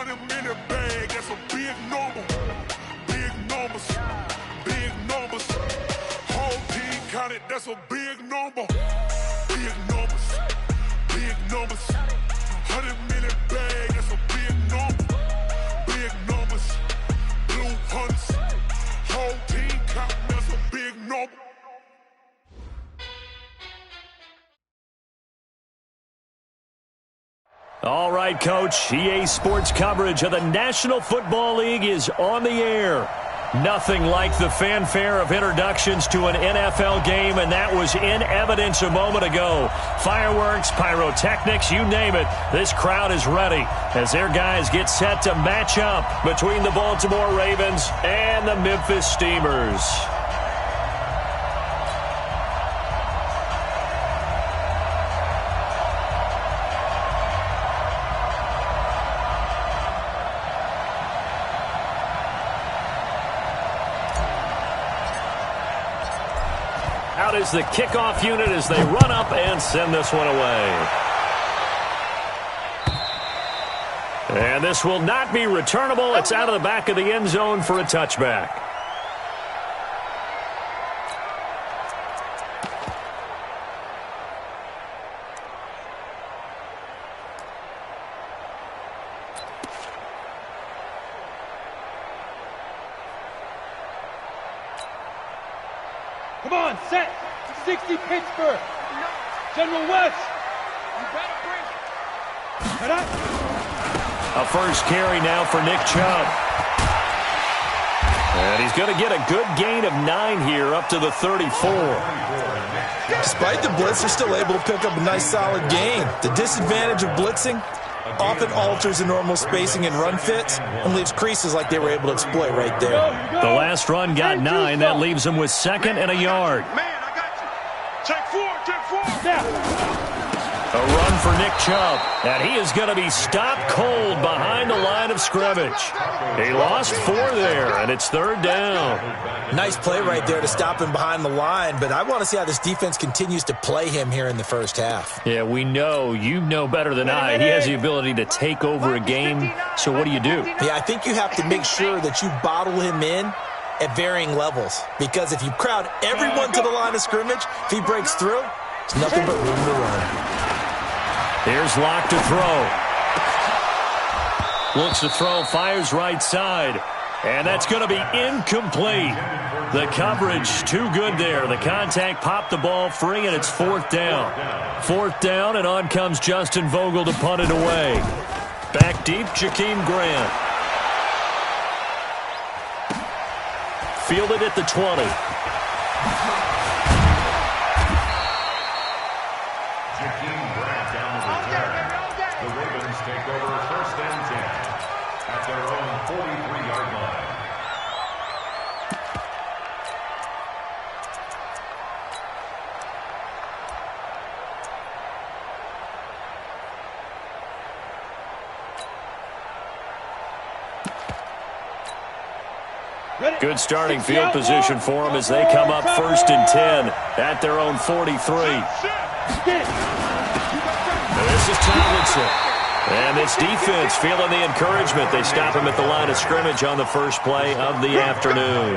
100-minute bag, that's a big number. Big numbers, big numbers. Whole team counted, that's a big number. Big numbers, big numbers. 100-minute bag, that's a big number. Big numbers, blue hunts. Whole team counting, that's a big number. All right, Coach. EA Sports coverage of the National Football League is on the air. Nothing like the fanfare of introductions to an NFL game, and that was in evidence a moment ago. Fireworks, pyrotechnics, you name it. This crowd is ready as their guys get set to match up between the Baltimore Ravens and the Memphis Steamers. Out is the kickoff unit as they run up and send this one away. And this will not be returnable. It's out of the back of the end zone for a touchback. Come on, set. 60 Pittsburgh. General West. You better bring it. Head up. A first carry now for Nick Chubb. And he's going to get a good gain of 9 here up to the 34. Despite the blitz, they're still able to pick up a nice solid gain. The disadvantage of blitzing often alters the normal spacing and run fits and leaves creases like they were able to exploit right there. The last run got 9. That leaves them with 2nd and a yard. Man, I got you. Check 4, check 4. Now. A run for Nick Chubb, and he is going to be stopped cold behind the line of scrimmage. He lost 4 there, and it's 3rd down. Nice play right there to stop him behind the line, but I want to see how this defense continues to play him here in the first half. Yeah, we know. You know better than I. He has the ability to take over a game, so what do? Yeah, I think you have to make sure that you bottle him in at varying levels, because if you crowd everyone to the line of scrimmage, if he breaks through, it's nothing but room to run. Here's Locke to throw. Looks to throw, fires right side. And that's going to be incomplete. The coverage too good there. The contact popped the ball free, and it's 4th down. 4th down, and on comes Justin Vogel to punt it away. Back deep, Jakeem Grant. Fielded at the 20. Good starting field position for them as they come up 1st and 10 at their own 43. This is Tomlinson. And this defense feeling the encouragement. They stop him at the line of scrimmage on the first play of the afternoon.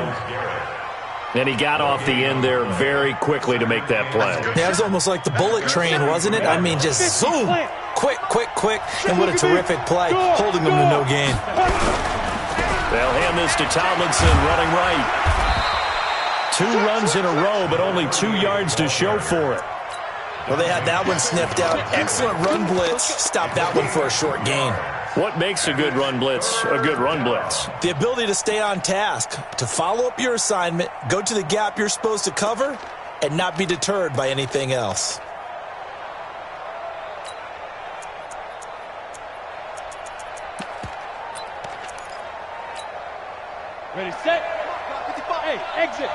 And he got off the end there very quickly to make that play. Yeah, it was almost like the bullet train, wasn't it? I mean, just zoom. Quick, quick, quick. And what a terrific play, holding them to no gain. They'll hand this to Tomlinson, running right. 2 runs in a row, but only 2 yards to show for it. Well, they had that one sniffed out. Excellent run blitz. Stopped that one for a short gain. What makes a good run blitz a good run blitz? The ability to stay on task, to follow up your assignment, go to the gap you're supposed to cover, and not be deterred by anything else. Ready, set. Hey, exit.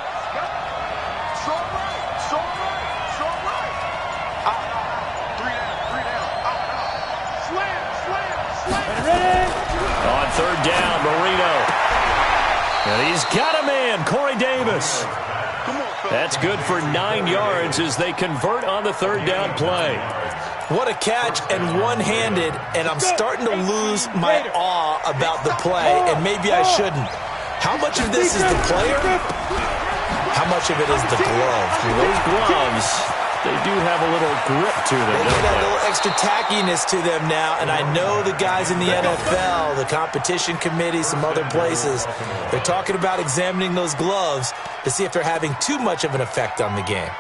Short right, short right, short right. Out, out. 3 down. Out. Slam. Ready. On 3rd down, Marino. And he's got a man, Corey Davis. That's good for 9 yards as they convert on the 3rd down play. What a catch, and one-handed, and I'm starting to lose my awe about the play, and maybe I shouldn't. How much of this is the player? How much of it is the glove? Those gloves, they do have a little grip to them. They get that little extra tackiness to them now, and I know the guys in the NFL, the competition committee, some other places, they're talking about examining those gloves to see if they're having too much of an effect on the game.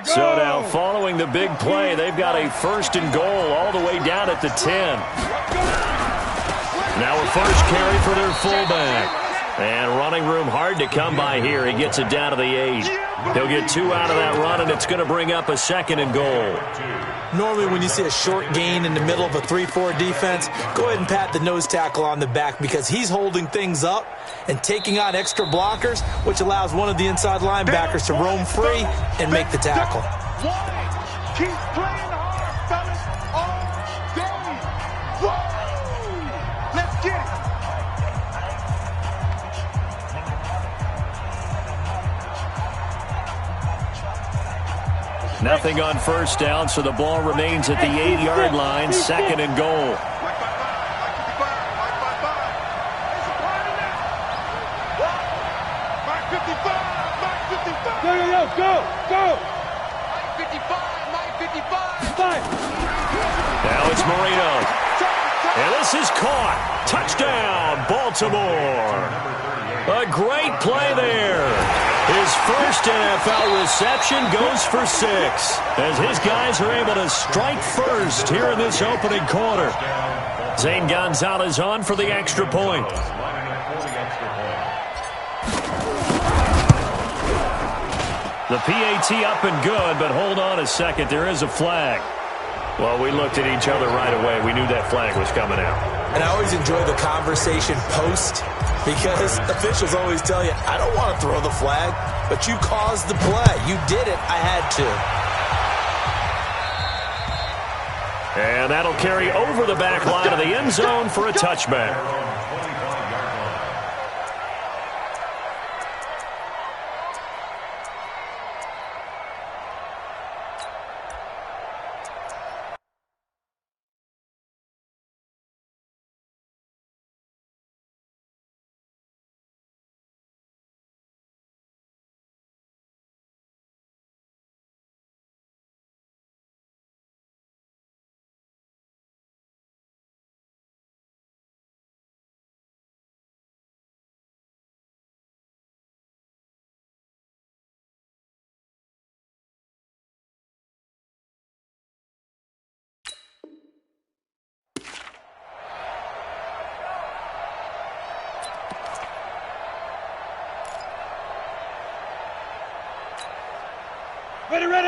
So now, following the big play, they've got a 1st and goal all the way down at the 10. Now a first carry for their fullback. And running room hard to come by here. He gets it down to the 8. He'll get 2 out of that run, and it's going to bring up a 2nd and goal. Normally when you see a short gain in the middle of a 3-4 defense, go ahead and pat the nose tackle on the back because he's holding things up and taking on extra blockers, which allows one of the inside linebackers to roam free and make the tackle. Keep playing hard, fellas, all day. Whoa! Let's get it. Nothing on first down, so the ball remains at the 8-yard line, 2nd and goal. Go! Now it's Marino. And this is caught. Touchdown, Baltimore. A great play there. His first NFL reception goes for 6 as his guys are able to strike first here in this opening quarter. Zane Gonzalez on for the extra point. The PAT up and good, but hold on a second. There is a flag. Well, we looked at each other right away. We knew that flag was coming out. And I always enjoy the conversation post because officials always tell you, I don't want to throw the flag, but you caused the play. You did it. I had to. And that'll carry over the back line of the end zone for a touchback.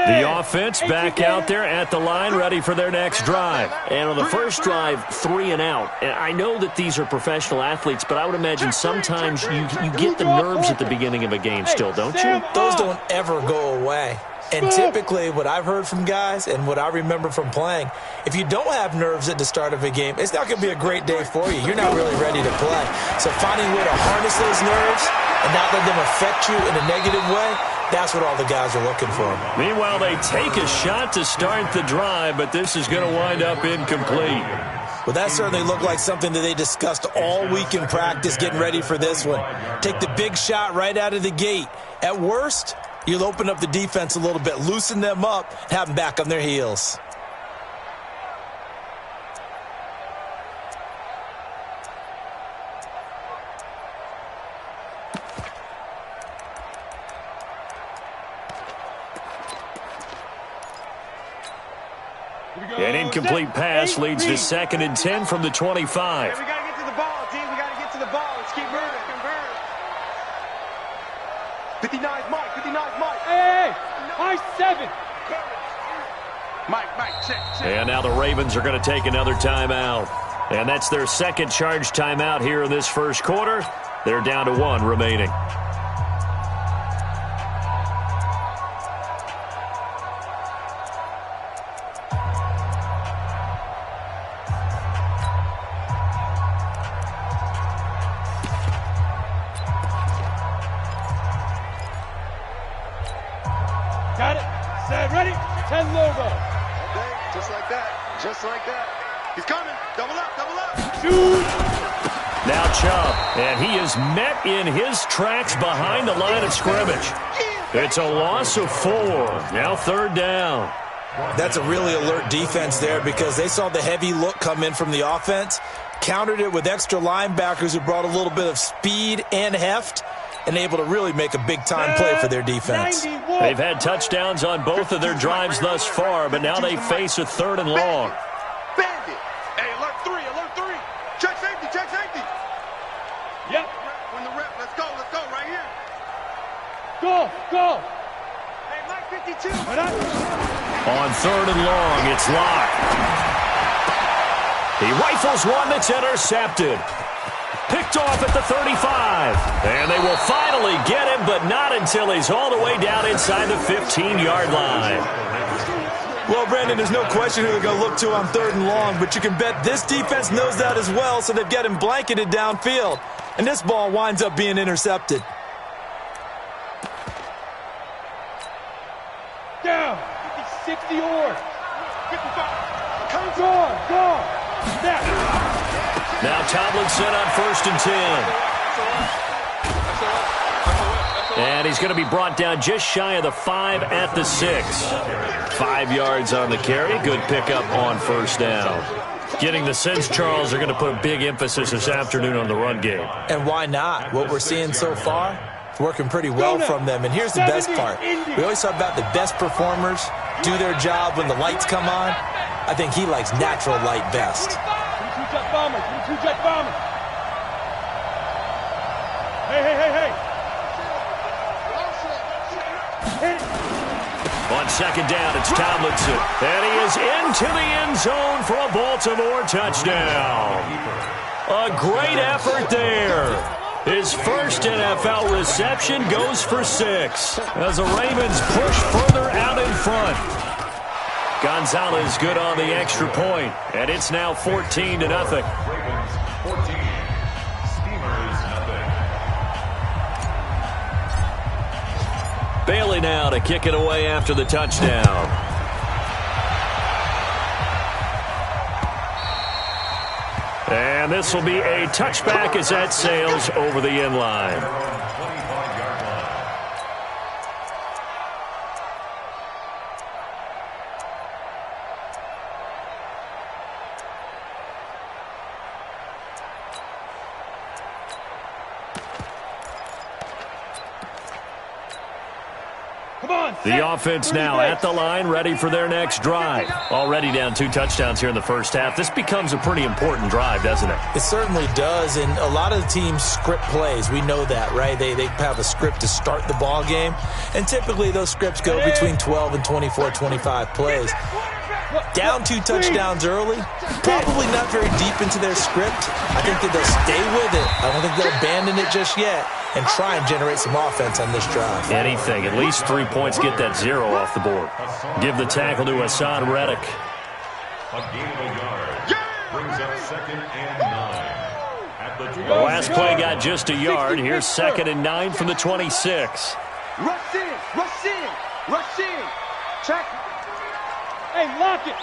The offense back out there at the line, ready for their next drive. And on the first drive, 3 and out. And I know that these are professional athletes, but I would imagine sometimes you get the nerves at the beginning of a game still, don't you? Those don't ever go away. And typically what I've heard from guys and what I remember from playing, if you don't have nerves at the start of a game, it's not going to be a great day for you. You're not really ready to play. So finding a way to harness those nerves and not let them affect you in a negative way, that's what all the guys are looking for. Meanwhile, they take a shot to start the drive, but this is going to wind up incomplete. Well, that certainly looked like something that they discussed all week in practice getting ready for this one. Take the big shot right out of the gate. At worst, you'll open up the defense a little bit, loosen them up, have them back on their heels. An incomplete pass leads to 2nd and 10 from the 25. We got to get to the ball, team. We got to get to the ball. Let's keep moving. 59, Mike. 59, Mike. Hey, high 7. Mike, check. And now the Ravens are going to take another timeout. And that's their second charge timeout here in this first quarter. They're down to 1 remaining. Got it. Set. Ready. 10 logo. Okay, just like that. Just like that. He's coming. Double up. Double up. Shoot. Now Chubb, and he is met in his tracks behind the line of scrimmage. It's a loss of 4. Now 3rd down. That's a really alert defense there because they saw the heavy look come in from the offense, countered it with extra linebackers who brought a little bit of speed and heft, and able to really make a big-time play for their defense. They've had touchdowns on both of their drives thus far, but now they face a 3rd and long. Bandit. Hey, alert 3, alert 3. Check safety, check safety. Yep. When the rep, let's go right here. Go. Go. Hey, Mike 52. Right up. On 3rd and long, it's locked. He rifles one that's intercepted. Picked off at the 35. And they will finally get him, but not until he's all the way down inside the 15-yard line. Well, Brandon, there's no question who they're going to look to on 3rd and long, but you can bet this defense knows that as well, so they've got him blanketed downfield. And this ball winds up being intercepted. Down. 60 or. 55. Comes on. Go. Snap. Now Tomlinson on 1st and 10. And he's going to be brought down just shy of the 5 at the 6. 5 yards on the carry. Good pickup on 1st down. Getting the sense, Charles, are going to put a big emphasis this afternoon on the run game. And why not? What we're seeing so far, it's working pretty well from them. And here's the best part. We always talk about the best performers do their job when the lights come on. I think he likes natural light best. 22-jet bomber. 22-jet bomber. Hey. Hit it. On 2nd down, it's Tomlinson. And he is into the end zone for a Baltimore touchdown. A great effort there. His first NFL reception goes for 6 as the Ravens push further out in front. Gonzalez good on the extra point, and it's now 14-0. Bailey now to kick it away after the touchdown. And this will be a touchback as that sails over the end line. The offense now at the line, ready for their next drive. Already down 2 touchdowns here in the first half. This becomes a pretty important drive, doesn't it? It certainly does, and a lot of the teams script plays. We know that, right? They have a script to start the ball game, and typically those scripts go between 12 and 24, 25 plays. Down 2 touchdowns early, probably not very deep into their script. I think that they'll stay with it. I don't think they'll abandon it just yet and try and generate some offense on this drive. Anything. At least 3 points, get that 0 off the board. Give the tackle to Hassan Reddick. A gain of a yard. Brings up 2nd and 9. The last play got just a yard. Here's 2nd and 9 from the 26. Rush in. Check. Hey, lock it.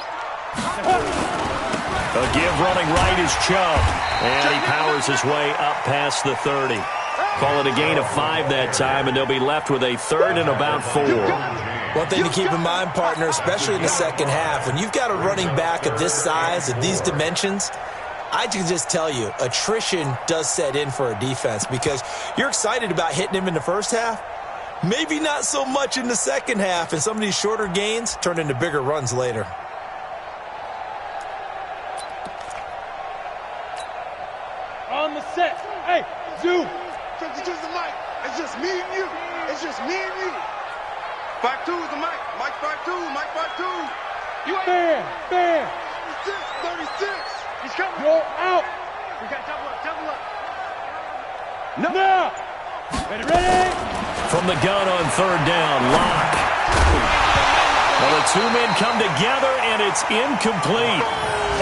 A give running right is Chubb. And he powers his way up past the 30. Call it a gain of 5 that time, and they'll be left with a 3rd and about 4. One thing to keep in mind, partner, especially in the second half, when you've got a running back of this size, of these dimensions, I can just tell you, attrition does set in for a defense because you're excited about hitting him in the first half. Maybe not so much in the second half, and some of these shorter gains turn into bigger runs later. On the set. Hey, Zoo. Just the mic. It's just me and you. 5'2" is the mic. Mike 5'2". Mike 5'2". You ain't. Bam. 36. He's coming. Go out. We got double up. No. Ready. From the gun on 3rd down, Locke. Well, the 2 men come together, and it's incomplete.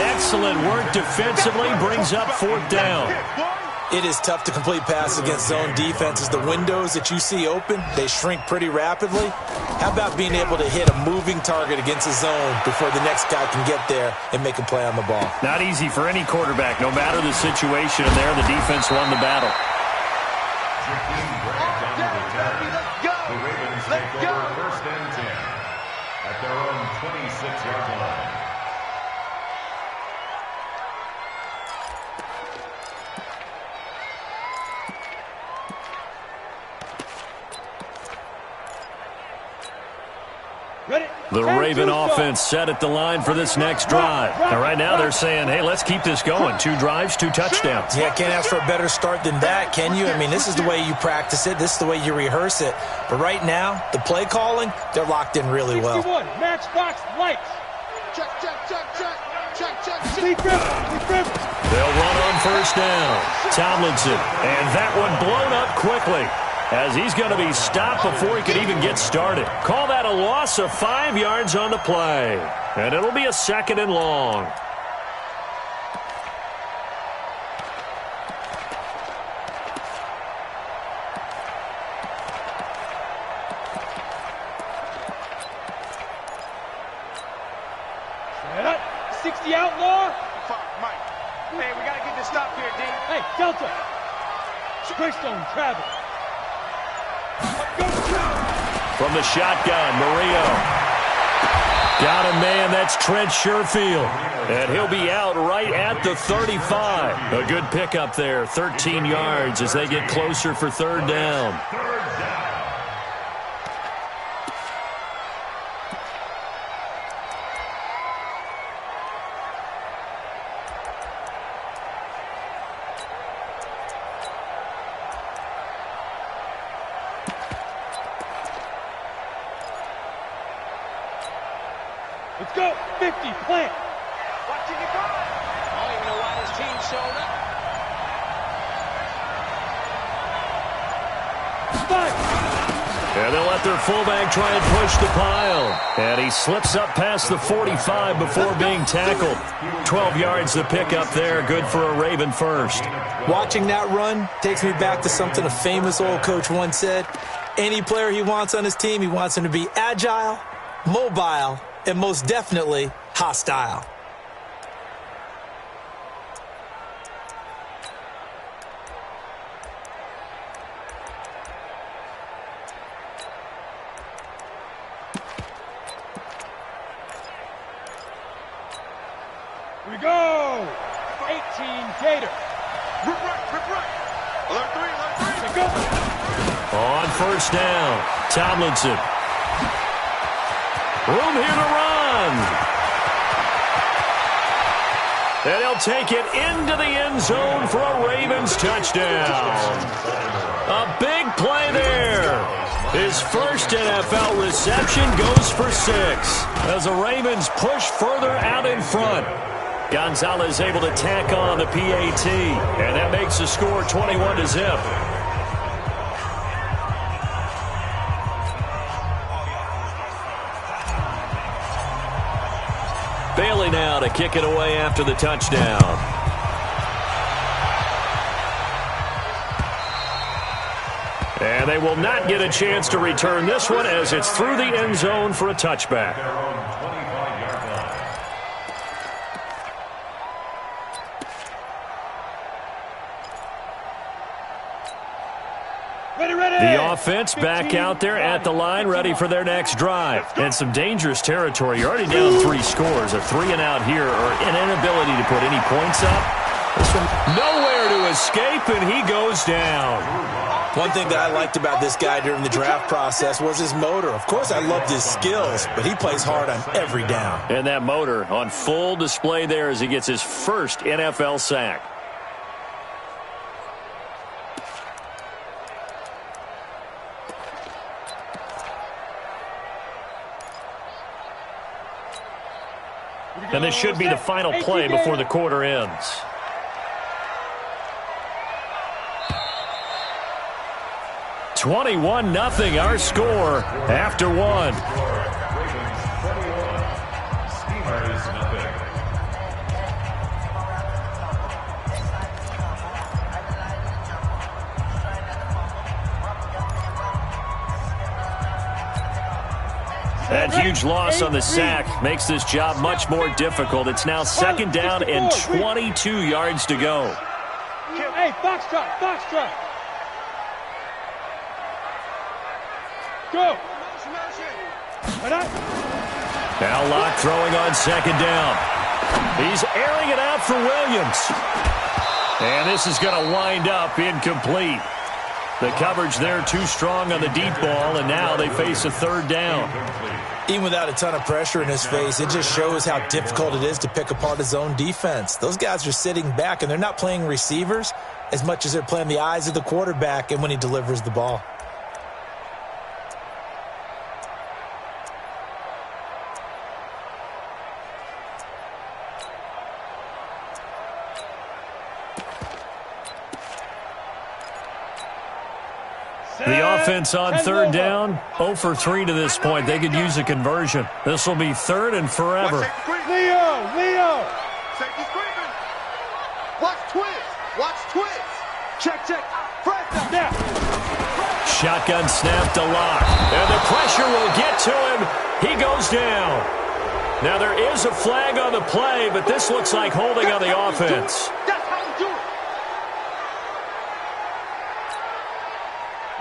Excellent work defensively, brings up 4th down. It is tough to complete passes against zone defenses. The windows that you see open, they shrink pretty rapidly. How about being able to hit a moving target against a zone before the next guy can get there and make a play on the ball? Not easy for any quarterback, no matter the situation, and there the defense won the battle. The Ravens take over first and 10 at their own 26-yard line. The Raven offense set at the line for this next drive. And right now they're saying, hey, let's keep this going. 2 drives, 2 touchdowns. Yeah, can't ask for a better start than that, can you? I mean, this is the way you practice it. This is the way you rehearse it. But right now, the play calling, they're locked in really well. 61, Matchbox lights. Check, check, check, check, check, check, check. Lead grip. They'll run on first down. Tomlinson, and that one blown up quickly, as he's going to be stopped before he could even get started. Call that a loss of 5 yards on the play. And it'll be a 2nd and long. Set up. 60 outlaw. Mike. Hey, we got to get this stop here, D. Hey, Delta. Greystone travel. From the shotgun, Murillo. Got a man, that's Trent Sherfield. And he'll be out right at the 35. A good pickup there, 13 yards as they get closer for 3rd down. Let's go. 50, plant. Watching it go. I don't even know why this team showed up. 5. And they'll let their fullback try and push the pile. And he slips up past the 45 before being tackled. 12 yards to pick up there. Good for a Raven first. Watching that run takes me back to something a famous old coach once said. Any player he wants on his team, he wants him to be agile, mobile, and most definitely hostile. Here we go. 18, Gator. Rip right. Alert 3. Let's go. On first down, Tomlinson. Room here to run. And he'll take it into the end zone for a Ravens touchdown. A big play there. His first NFL reception goes for 6 as the Ravens push further out in front. Gonzalez able to tack on the PAT, and that makes the score 21-0. Bailey now to kick it away after the touchdown. And they will not get a chance to return this one as it's through the end zone for a touchback. The offense back out there at the line, ready for their next drive. And some dangerous territory. You're already down 3 scores. A 3 and out here, or an inability to put any points up. This one nowhere to escape, and he goes down. One thing that I liked about this guy during the draft process was his motor. Of course, I loved his skills, but he plays hard on every down. And that motor on full display there as he gets his first NFL sack. And this should be the final play before the quarter ends. $21-0 our score after 1. That huge loss on the sack makes this job much more difficult. It's now second down and 22 yards to go. Hey, foxtrot, foxtrot. Go. Now Locke throwing on second down. He's airing it out for Williams. And this is going to wind up incomplete. The coverage there too strong on the deep ball, and now they face a third down. Even without a ton of pressure in his face, it just shows how difficult it is to pick apart his own defense. Those guys are sitting back, and they're not playing receivers as much as they're playing the eyes of the quarterback and when he delivers the ball. The offense on third down, 0 for 3 to this point. They could use a conversion. This will be third and forever. Leo! Safety screaming. Watch twist. Check. Fresh Now. Shotgun snap to Locke. And the pressure will get to him. He goes down. Now there is a flag on the play, but this looks like holding on the offense. That's how you do it.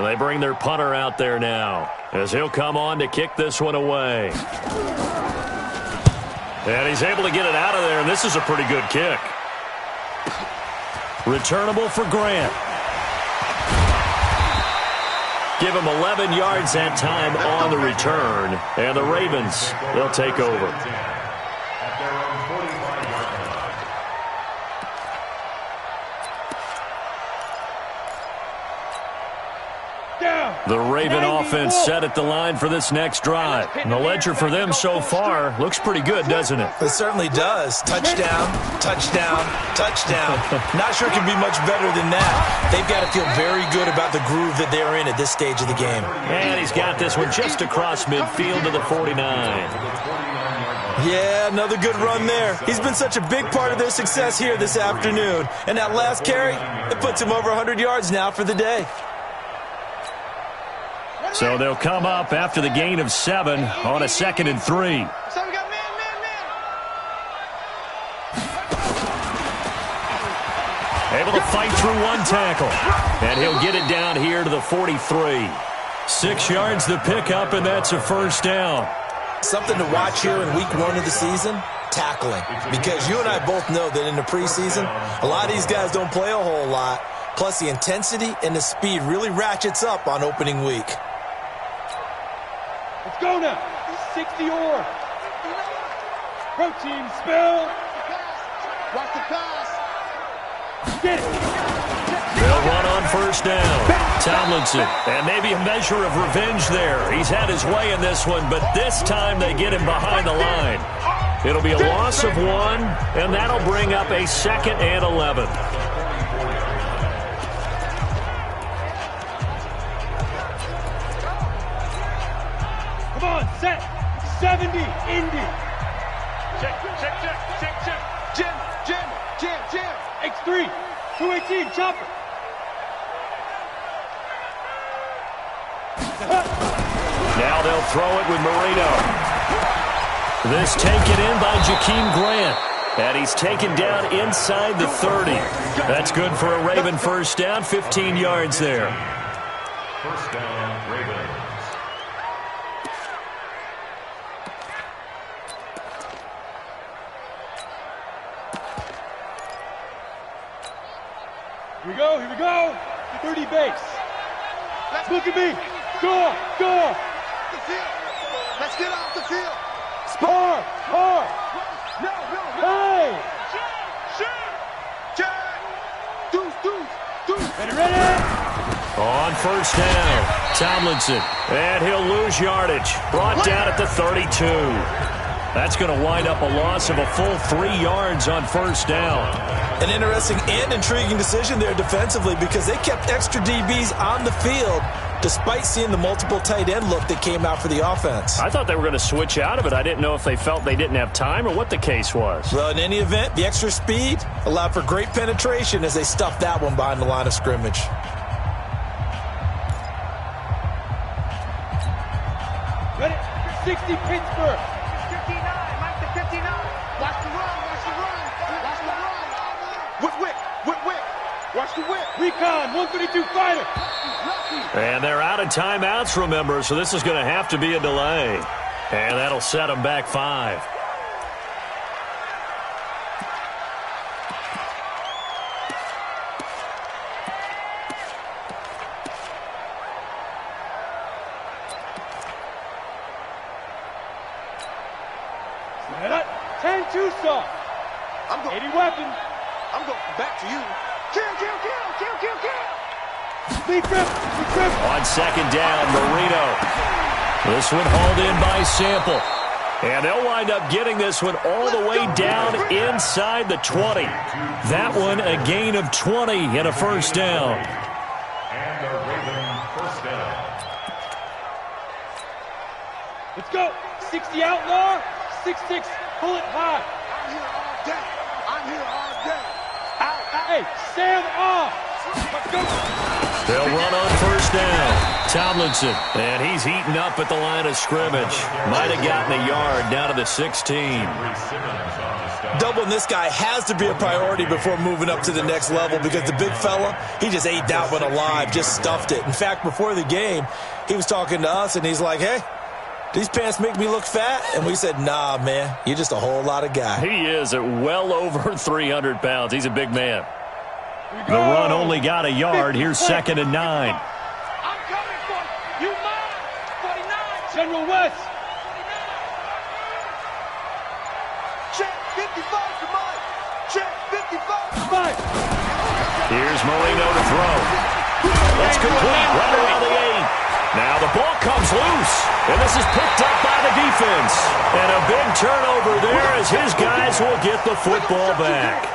They bring their punter out there now as he'll come on to kick this one away. And he's able to get it out of there, and this is a pretty good kick. Returnable for Grant. Give him 11 yards that time on the return, and the Ravens, they'll take over. The Raven offense set at the line for this next drive. And the ledger for them so far looks pretty good, doesn't it? It certainly does. Touchdown. Not sure it can be much better than that. They've got to feel very good about the groove that they're in at this stage of the game. And he's got this one just across midfield to the 49. Yeah, another good run there. He's been such a big part of their success here this afternoon. And that last carry, it puts him over 100 yards now for the day. So they'll come up after the gain of 7 on a 2nd and 3. So we got man. Able to fight through one tackle. And he'll get it down here to the 43. 6 yards the pickup, and that's a first down. Something to watch here in week 1 of the season, tackling. Because you and I both know that in the preseason, a lot of these guys don't play a whole lot. Plus the intensity and the speed really ratchets up on opening week. Let's go now. 60 or. Protein spill. Watch the pass. Get it. They'll run on first down. Tomlinson, and maybe a measure of revenge there. He's had his way in this one, but this time they get him behind the line. It'll be a loss of 1, and that'll bring up a 2nd and 11. Come on, set. 70, Indy. Check. Jim. X3, 218, chopper. Now they'll throw it with Marino. This taken in by Jakeem Grant. And he's taken down inside the 30. That's good for a Raven first down, 15 yards there. First down, Ravens. Here we go. 30 base. Look at me. Go. Let's get off the field. Spar. No. Hey. Check. Deuce. Ready. On first down, Tomlinson. And he'll lose yardage. Brought down at the 32. That's going to wind up a loss of a full 3 yards on first down. An interesting and intriguing decision there defensively because they kept extra DBs on the field despite seeing the multiple tight end look that came out for the offense. I thought they were going to switch out of it. I didn't know if they felt they didn't have time or what the case was. Well, in any event, the extra speed allowed for great penetration as they stuffed that one behind the line of scrimmage. Ready. 60 Pittsburgh. 59, Mike the 59. Watch the run, watch the run, watch the run. Whip. Watch the whip. Recon, 132 fighter. And they're out of timeouts, remember, so this is going to have to be a delay. And that'll set them back 5. Set up. 10-2 saw. I'm going. 80 weapon. I'm going back to you. Kill. Lead grip. On second down, Marino. This one hauled in by Sample. And they'll wind up getting this one all the way down inside the 20. That one a gain of 20 and a first down. And the Raven first down. Let's go. 60 outlaw. 6-6. Pull it high. I'm here all day. Out. Hey, Sam off. Let's go. They'll run on first down. Tomlinson, and he's heating up at the line of scrimmage. Might have gotten a yard down to the 16. Doubling this guy has to be a priority before moving up to the next level because the big fella, he just ate that one alive, just stuffed it. In fact, before the game, he was talking to us, and he's like, hey, these pants make me look fat? And we said, nah, man, you're just a whole lot of guy. He is at well over 300 pounds. He's a big man. The run only got a yard. Here's 2nd and 9. I'm coming for you. Mine. 49. General West. Check 55 for Mike. Check 55. Here's Marino to throw. That's complete right around the 8. Now the ball comes loose, and this is picked up by the defense. And a big turnover there as his guys will get the football back.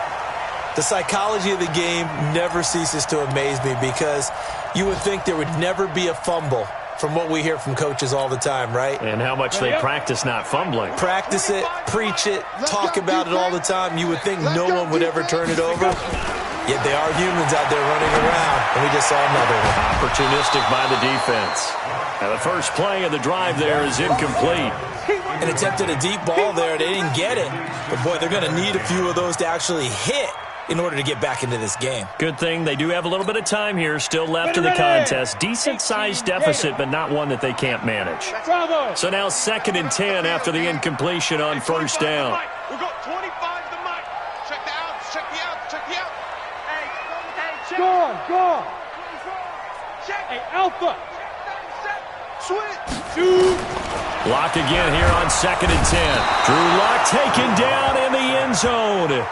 The psychology of the game never ceases to amaze me because you would think there would never be a fumble from what we hear from coaches all the time, right? And how much they practice not fumbling. Practice it, preach it, talk about it all the time. You would think no one would ever turn it over. Yet they are humans out there running around, and we just saw another one. Opportunistic by the defense. And the first play of the drive there is incomplete. And attempted a deep ball there. They didn't get it. But, boy, they're going to need a few of those to actually hit in order to get back into this game. Good thing they do have a little bit of time here still left in the contest. Decent-sized deficit, but not one that they can't manage. So now 2nd and 10 after the incompletion on first down. We'll go 25 to Mike. Check the outs. Check the outs. Hey, Go. Hey, Alpha. Switch. 2. Lock again here on 2nd and 10. Drew Lock taken down in the end zone.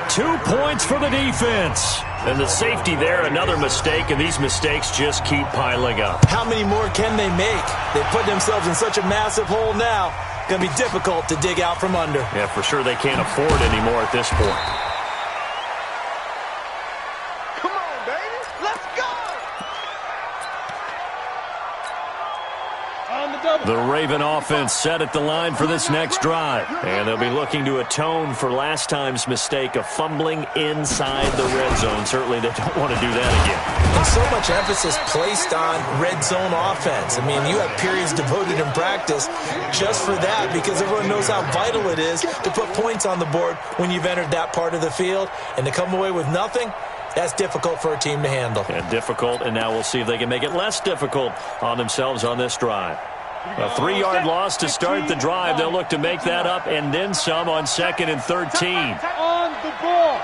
2 points for the defense. And the safety there, another mistake, and these mistakes just keep piling up. How many more can they make? They put themselves in such a massive hole now. Going to be difficult to dig out from under. Yeah, for sure they can't afford anymore at this point. Come on, baby. Let's go. On the double. The Raven offense set at the line for this next drive. And they'll be looking to atone for last time's mistake of fumbling inside the red zone. Certainly they don't want to do that again. And so much emphasis placed on red zone offense. I mean, you have periods devoted in practice just for that because everyone knows how vital it is to put points on the board when you've entered that part of the field. And to come away with nothing, that's difficult for a team to handle. And difficult, and now we'll see if they can make it less difficult on themselves on this drive. A 3-yard loss to start the drive. They'll look to make that up and then some on 2nd and 13. On the ball.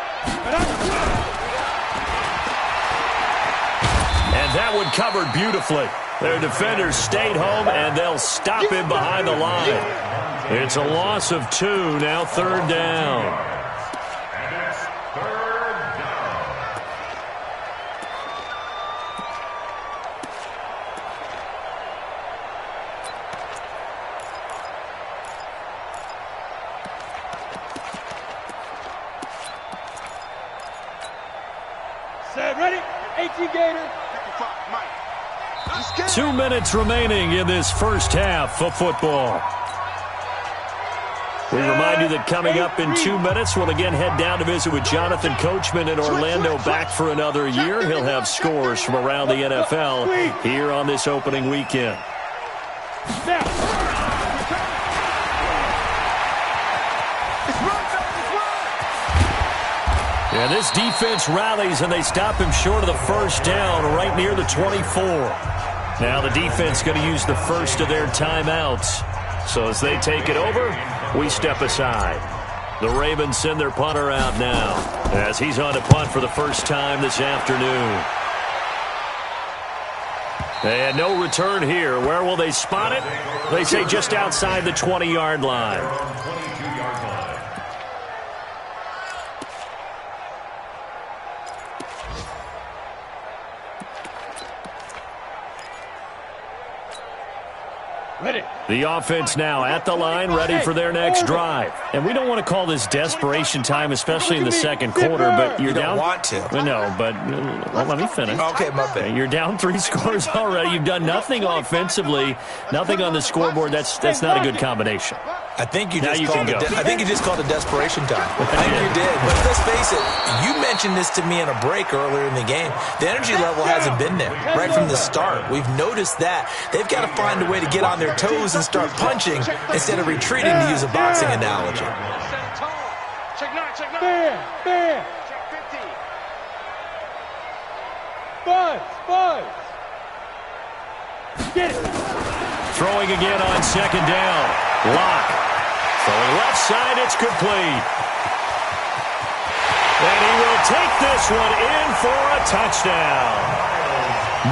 And that one covered beautifully. Their defenders stayed home, and they'll stop him behind the line. It's a loss of 2, now 3rd down. And it's 3rd down. Set, ready? 18 Gator. 2 minutes remaining in this first half of football. We remind you that coming up in 2 minutes, we'll again head down to visit with Jonathan Coachman in Orlando, back for another year. He'll have scores from around the NFL here on this opening weekend. Snap. Yeah, this defense rallies, and they stop him short of the first down right near the 24. Now the defense going to use the first of their timeouts. So as they take it over, we step aside. The Ravens send their punter out now as he's on to punt for the first time this afternoon. And no return here. Where will they spot it? They say just outside the 20-yard line. Ready. The offense now at the line, ready for their next drive. And we don't want to call this desperation time, especially in the second quarter, but you're down. You don't want to. No, but well, let me finish. Okay, my bad. You're down 3 scores already. You've done nothing offensively, nothing on the scoreboard. That's not a good combination. I think you Now just you called can it. go. I think you just called it desperation time. I think you did. But let's face it. You mentioned this to me in a break earlier in the game. The energy level hasn't been there right from the start. We've noticed that they've got to find a way to get on their toes and start punching instead of retreating, to use a boxing analogy. Check 9, check 9. Bam. Check 50. Buzz. Get it. Throwing again on second down. Lock. Throwing left side, it's complete. And he will take this one in for a touchdown.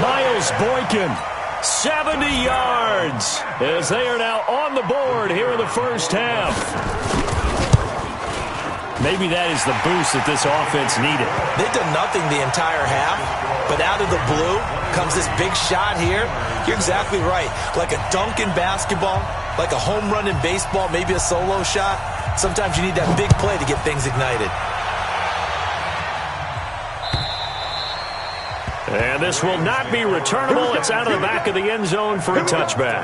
Miles Boykin, 70 yards, as they are now on the board here in the first half. Maybe that is the boost that this offense needed. They've done nothing the entire half, but out of the blue comes this big shot here. You're exactly right. Like a dunk in basketball, like a home run in baseball, maybe a solo shot. Sometimes you need that big play to get things ignited. And this will not be returnable. It's out of the back of the end zone for a touchback.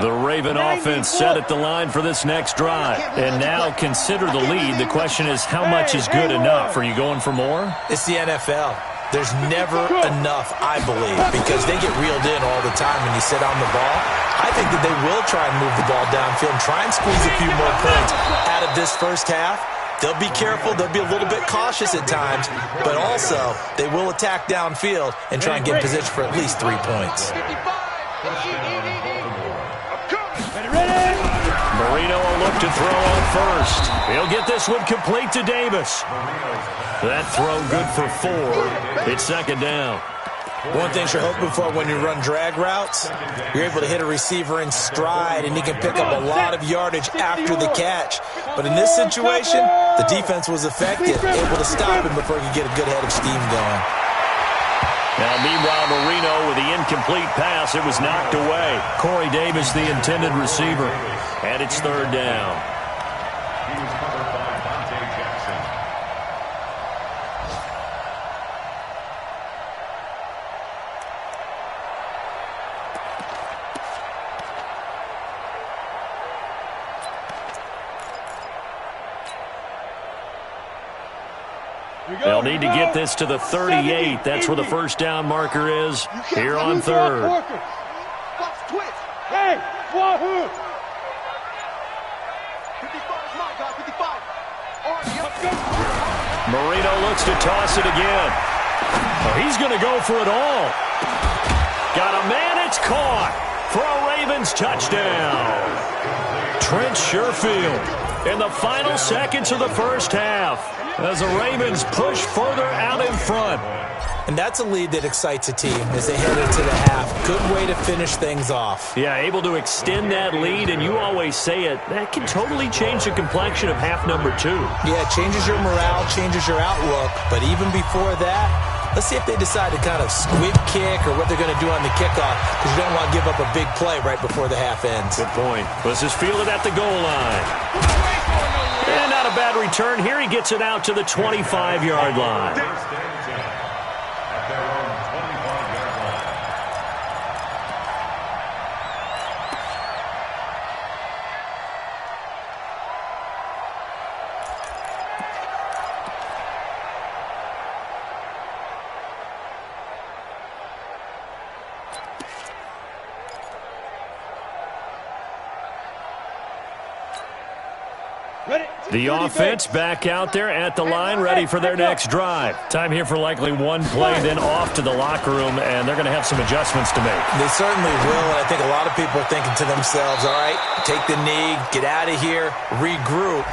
The Raven offense set at the line for this next drive. And now consider the lead. The question is, how much is good enough? Are you going for more? It's the NFL. There's never enough, I believe, because they get reeled in all the time when you sit on the ball. I think that they will try and move the ball downfield and try and squeeze a few more points out of this first half. They'll be careful. They'll be a little bit cautious at times, but also they will attack downfield and try and get in position for at least 3 points. Marino will look to throw on first. He'll get this one complete to Davis. That throw good for 4. It's second down. One thing you're hoping for when you run drag routes, you're able to hit a receiver in stride, and he can pick up a lot of yardage after the catch. But in this situation, the defense was effective, able to stop him before he could get a good head of steam going. Now, meanwhile, Marino with the incomplete pass. It was knocked away. Corey Davis, the intended receiver. And it's third down. He was covered by Dante Jackson. They'll need to get this to the 38. That's where the first down marker is here on third. Hey, wahoo! 55 my guy, 55. Marino looks to toss it again. Oh, he's going to go for it all. Got a man, it's caught for a Ravens touchdown. Trent Sherfield in the final seconds of the first half as the Ravens push further out in front. And that's a lead that excites a team as they head into the half. Good way to finish things off. Yeah, able to extend that lead, and you always say it, that can totally change the complexion of half number 2. Yeah, it changes your morale, changes your outlook. But even before that, let's see if they decide to kind of squib kick or what they're going to do on the kickoff, because you don't want to give up a big play right before the half ends. Good point. This is fielded at the goal line. And not a bad return. Here he gets it out to the 25-yard line. The offense back out there at the line, ready for their next drive. Time here for likely one play, then off to the locker room, and they're going to have some adjustments to make. They certainly will, and I think a lot of people are thinking to themselves, all right, take the knee, get out of here, regroup.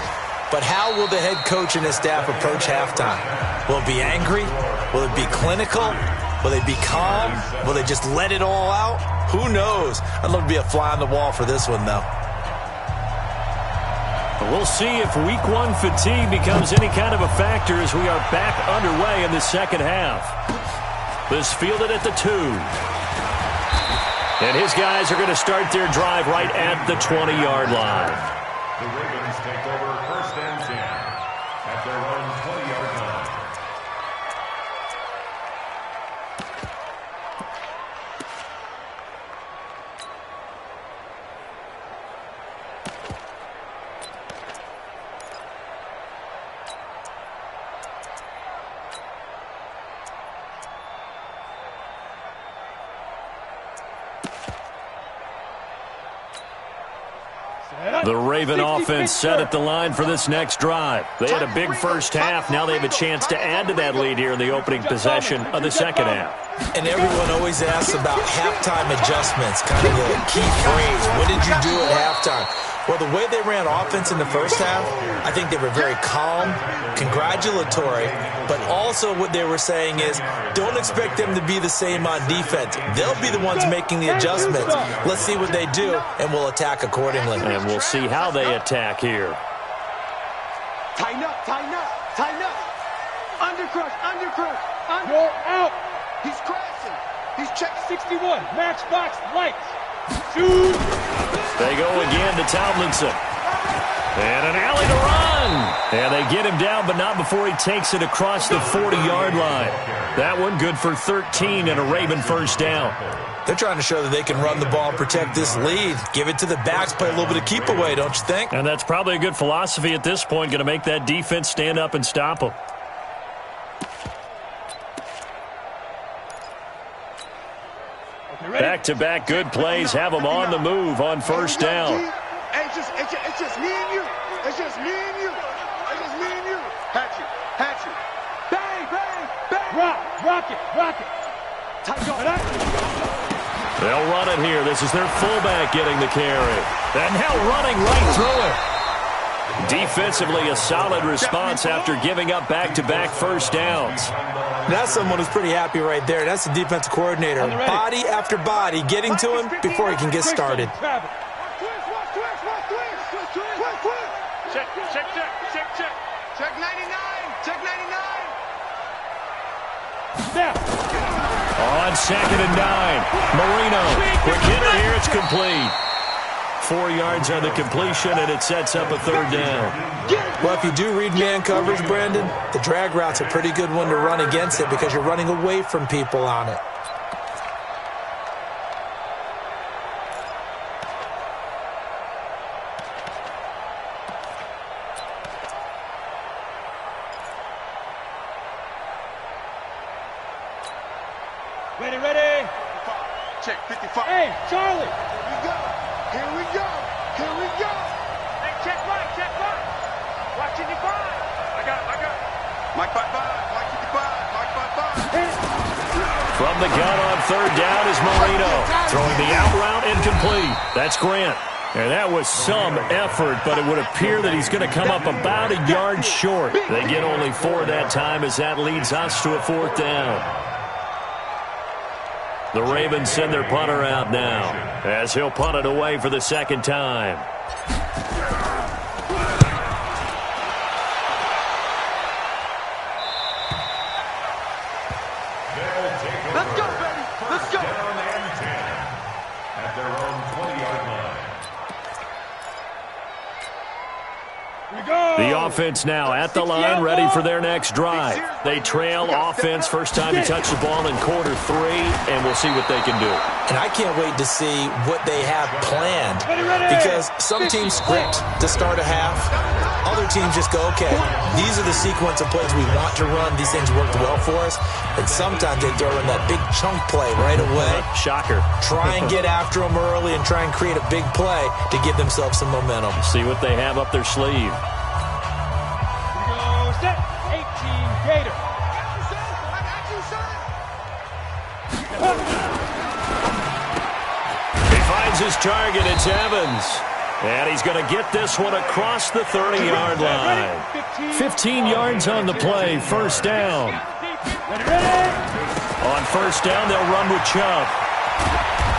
But how will the head coach and his staff approach halftime? Will it be angry? Will it be clinical? Will they be calm? Will they just let it all out? Who knows? I'd love to be a fly on the wall for this one, though. We'll see if week one fatigue becomes any kind of a factor as we are back underway in the second half. This fielded at the 2. And his guys are going to start their drive right at the 20-yard line. The Ravens take over first and 10 at their own 20-yard line. The Raven offense set at the line for this next drive. They had a big first half. Now they have a chance to add to that lead here in the opening possession of the second half. And everyone always asks about halftime adjustments, kind of the key phrase. What did you do at halftime? Well, the way they ran offense in the first half, I think they were very calm, congratulatory, but also what they were saying is don't expect them to be the same on defense. They'll be the ones making the adjustments. Let's see what they do, and we'll attack accordingly. And we'll see how they attack here. Tighten up, tighten up, tighten up. Undercrush, undercrush. You're out. He's crashing. He's check 61. Matchbox lights. Shoot. They go again to Tomlinson. And an alley to run. And they get him down, but not before he takes it across the 40-yard line. That one good for 13 and a Raven first down. They're trying to show that they can run the ball and protect this lead. Give it to the backs, play a little bit of keep away, don't you think? And that's probably a good philosophy at this point, going to make that defense stand up and stop them. Back-to-back good plays have them on the move on first down. It's just me and you. It's just me and you. It's just me and you. Hatch you. Bang, bang, bang. Rock it. They'll run it here. This is their fullback getting the carry. And now running right through it. Defensively, a solid response after giving up back-to-back first downs. That's someone who's pretty happy right there. That's the defensive coordinator. Body after body, getting to him before he can get started. Check 99. Check 99. Snap. On 2nd and 9. Marino. Quick hitter here. It's complete. 4 yards on the completion, and it sets up a third down. Well, if you do read man coverage, Brandon, the drag route's a pretty good one to run against it because you're running away from people on it. Ready. Check 55. Hey, Charlie. Here we go. Hey, check right. Watching you five. I got it. Mike 55. Mike 55. From the gun on third down is Marino. Throwing the out route incomplete. That's Grant. And that was some effort, but it would appear that he's going to come up about a yard short. They get only 4 that time as that leads us to a 4th down. The Ravens send their punter out now as he'll punt it away for the second time. Let's go, baby. Let's go. Down and 10 at their own 20-yard line. The offense now at the line, ready for their next drive. They trail offense first time to touch the ball in quarter 3, and we'll see what they can do. And I can't wait to see what they have planned because some teams script to start a half. Other teams just go, okay, these are the sequence of plays we want to run. These things worked well for us. And sometimes they throw in that big chunk play right away. Shocker. Try and get after them early and try and create a big play to give themselves some momentum. See what they have up their sleeve. his target. It's Evans. And he's going to get this one across the 30-yard line. 15 yards on the play. First down. On first down, they'll run with Chubb.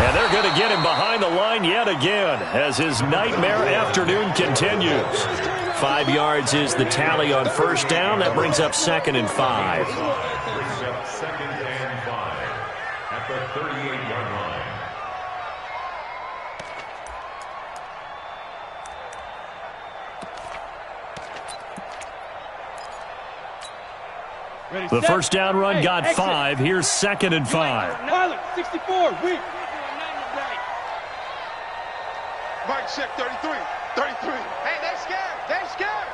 And they're going to get him behind the line yet again as his nightmare afternoon continues. 5 yards is the tally on first down. That brings up 2nd and 5. Brings up 2nd and 5 at the 38-yard line. The first down run got 5. Here's 2nd and 5. Pilot, 64, weak. Mike, check 33. 33. Hey, they're scared. They're scared.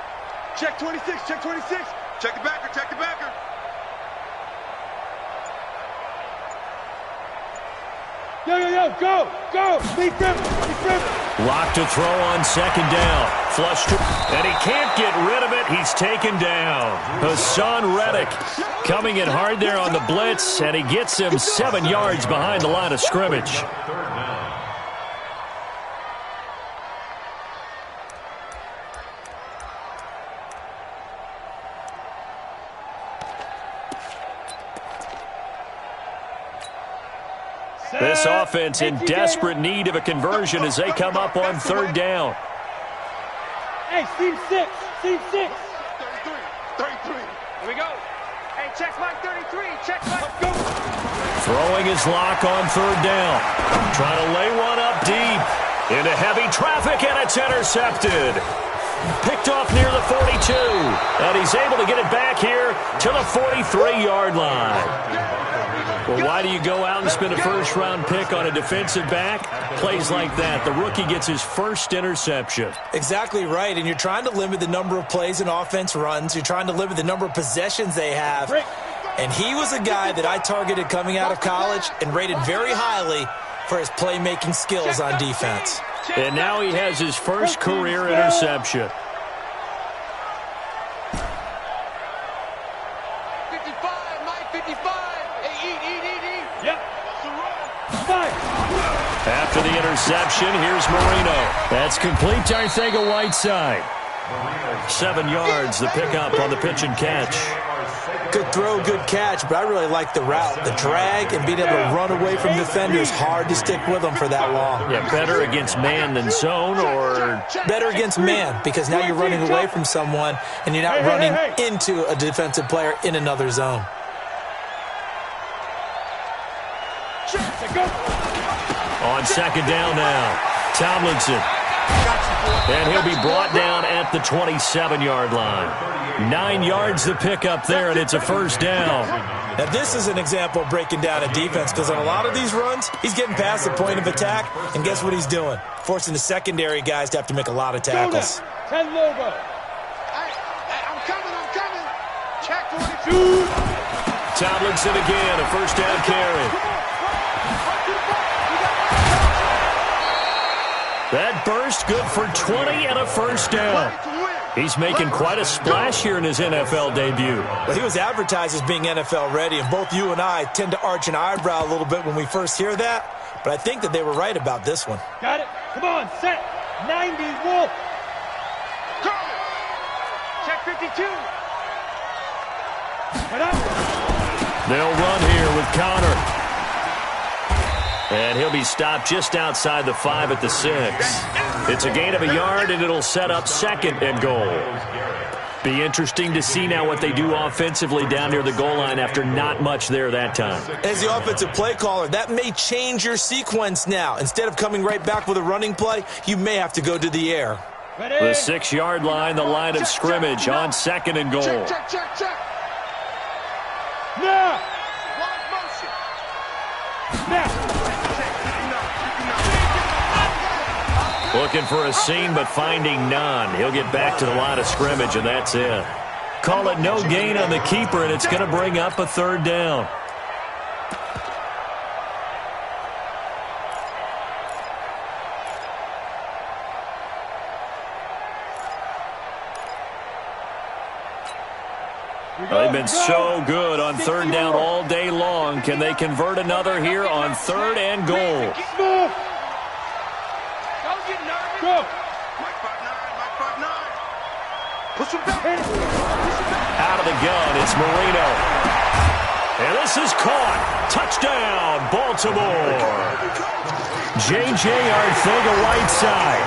Check 26. Check 26. Check the backer. Check the backer. Yo, go. Beat them. Lock to throw on 2nd down. Flush to, and he can't get rid of it. He's taken down. Hassan Reddick coming in hard there on the blitz, and he gets him 7 yards behind the line of scrimmage. This offense in desperate need of a conversion as they come up on 3rd down. Hey, seam 6. 33. 33. Here we go. Hey, check Mike 33. Check Mike. Go. Throwing his lock on 3rd down. Trying to lay one up deep. Into heavy traffic, and it's intercepted. Picked off near the 42. And he's able to get it back here to the 43-yard line. Well, why do you go out and spend a first-round pick on a defensive back? Plays like that. The rookie gets his first interception. Exactly right, and you're trying to limit the number of plays an offense runs. You're trying to limit the number of possessions they have. And he was a guy that I targeted coming out of college and rated very highly for his playmaking skills on defense. And now he has his first career interception. 55, Mike 55. Hey, eat. Yep. Five. After the interception, here's Marino. That's complete to Arcega-Whiteside. 7 yards, the pickup on the pitch and catch. Good throw, good catch, but I really like the route. The drag and being able to run away from defenders, hard to stick with them for that long. Yeah, better against man than zone, or better against man, because now you're running away from someone and you're not running into a defensive player in another zone. On 2nd down now, Tomlinson. And he'll be brought down at the 27-yard line. 9 yards the pickup there, and it's a first down. Now, this is an example of breaking down a defense, because on a lot of these runs, he's getting past the point of attack, and guess what he's doing? Forcing the secondary guys to have to make a lot of tackles. 10 Lobo. I'm coming. Check 22. Tomlinson again, a first down carry. That burst good for 20 and a first down. He's making quite a splash here in his NFL debut. Well, he was advertised as being NFL ready, and both you and I tend to arch an eyebrow a little bit when we first hear that, but I think that they were right about this one. Got it. Come on, set. 90, Wolf. Go. Check 52. Right up. They'll run here with Connor. And he'll be stopped just outside the 5 at the 6. It's a gain of a yard, and it'll set up 2nd and goal. Be interesting to see now what they do offensively down near the goal line after not much there that time. As the offensive play caller, that may change your sequence now. Instead of coming right back with a running play, you may have to go to the air. Ready? The 6-yard line, the line of scrimmage on 2nd and goal. Check. Now. Looking for a seam, but finding none. He'll get back to the line of scrimmage, and that's it. Call it no gain on the keeper, and it's going to bring up a 3rd down. They've been so good on 3rd down all day long. Can they convert another here on 3rd and goal? get nervous. Go. Mike 5'9", Mike 5'9". Push him back. Out of the gun, it's Marino. And this is caught. Touchdown, Baltimore. J.J. Arcega-Whiteside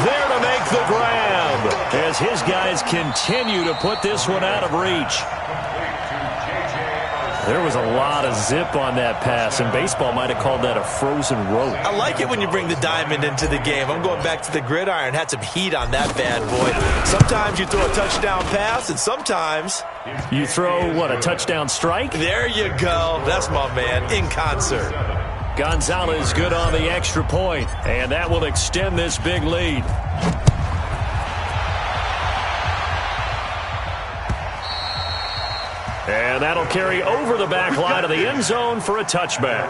there to make the grab as his guys continue to put this one out of reach. There was a lot of zip on that pass, and baseball might have called that a frozen rope. I like it when you bring the diamond into the game. I'm going back to the gridiron. Had some heat on that bad boy. Sometimes you throw a touchdown pass, and sometimes you throw, what, a touchdown strike? There you go. That's my man, in concert. Gonzalez good on the extra point, and that will extend this big lead. And that'll carry over the back line of the end zone for a touchback.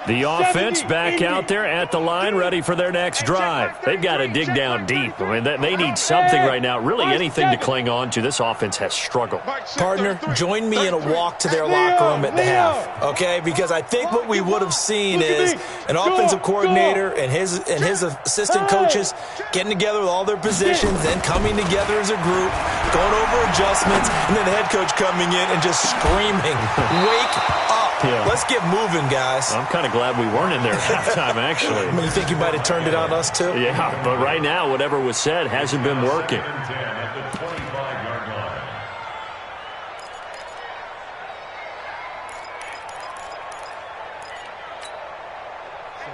The offense back out there at the line, ready for their next drive. They've got to dig down deep. I mean, they need something right now, really anything to cling on to. This offense has struggled. Partner, join me in a walk to their locker room at the half, okay? Because I think what we would have seen is an offensive coordinator and his assistant coaches getting together with all their positions, then coming together as a group, going over adjustments, and then the head coach coming in and just screaming, "Wake up. Yeah. Let's get moving, guys." I'm kind of glad we weren't in there at halftime, actually. I mean, you think you might have turned it on us, too? Yeah, but right now, whatever was said hasn't been working.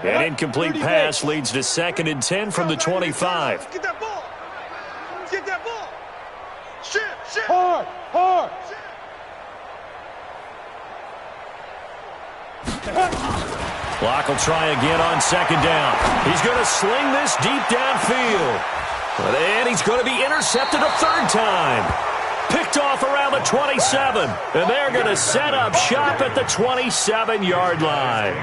An incomplete pass leads to 2nd and 10 from the 25. Get that ball. Get that ball. Shit. Hard. Block will try again on 2nd down. He's going to sling this deep downfield. And he's going to be intercepted a 3rd time. Picked off around the 27. And they're going to set up shop at the 27-yard line.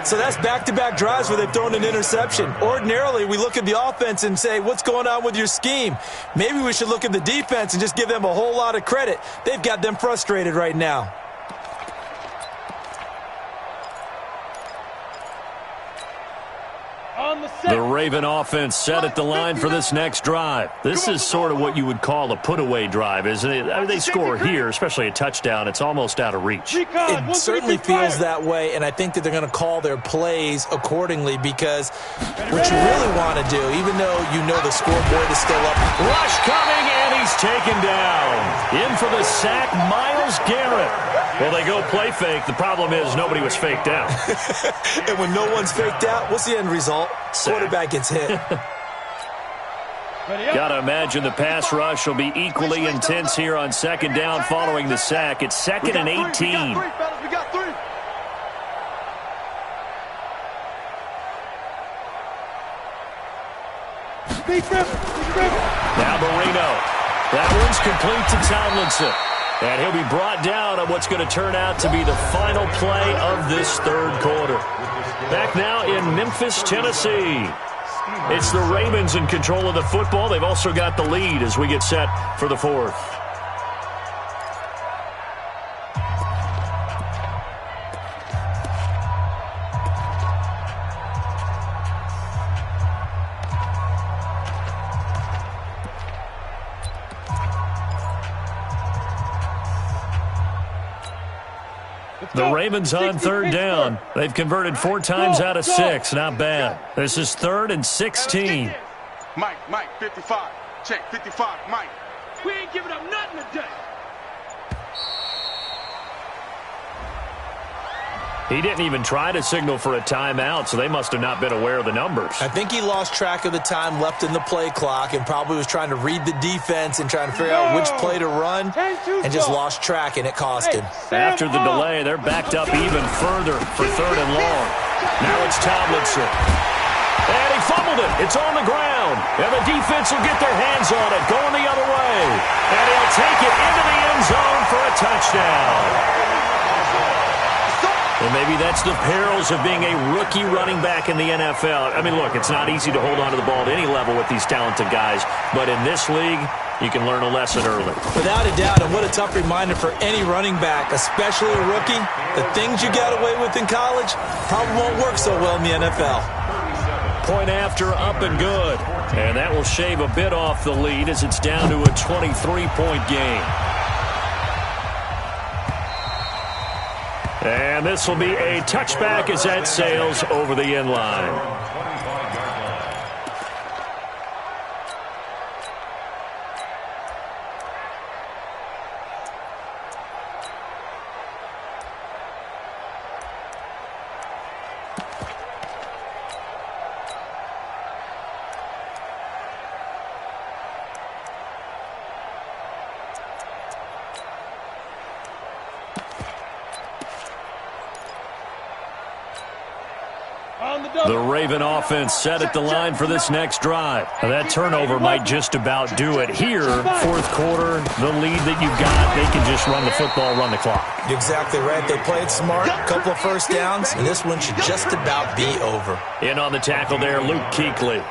So that's back-to-back drives where they've thrown an interception. Ordinarily, we look at the offense and say, what's going on with your scheme? Maybe we should look at the defense and just give them a whole lot of credit. They've got them frustrated right now. The Raven offense set at the line for this next drive. This is sort of what you would call a put-away drive, isn't it? I mean, they score here, especially a touchdown. It's almost out of reach. It certainly feels that way, and I think that they're going to call their plays accordingly because what you really want to do, even though you know the scoreboard is still up. Rush coming, and he's taken down. In for the sack, Myles Garrett. Well, they go play fake. The problem is nobody was faked out. And when no one's faked out, what's the end result? Quarterback gets hit. Got to imagine the pass rush will be equally intense here on 2nd down following the sack. It's 2nd and 18. We got 3. Now Marino. That one's complete to Tomlinson. And he'll be brought down on what's going to turn out to be the final play of this 3rd quarter. Back now in Memphis, Tennessee. It's the Ravens in control of the football. They've also got the lead as we get set for the 4th. The Ravens on 3rd down. They've converted 4 times out of 6. Not bad. This is 3rd and 16. Mike, 55. Check, 55, Mike. We ain't giving up nothing today. He didn't even try to signal for a timeout, so they must have not been aware of the numbers. I think he lost track of the time left in the play clock and probably was trying to read the defense and trying to figure out which play to run and just lost track, and it cost him. After the delay, they're backed up even further for 3rd and long. Now it's Tomlinson. And he fumbled it. It's on the ground. And the defense will get their hands on it, going the other way. And he'll take it into the end zone for a touchdown. touchdown. And maybe that's the perils of being a rookie running back in the NFL. I mean, look, it's not easy to hold on to the ball at any level with these talented guys. But in this league, you can learn a lesson early. Without a doubt, and what a tough reminder for any running back, especially a rookie. The things you got away with in college probably won't work so well in the NFL. Point after, up and good. And that will shave a bit off the lead as it's down to a 23-point game. And this will be a touchback as that sails over the end line. The Raven offense set at the line for this next drive. That turnover might just about do it. Here, fourth quarter, the lead that you've got, they can just run the football, run the clock. You're exactly right. They played smart, a couple of first downs, and this one should just about be over. In on the tackle there, Luke Kuechly.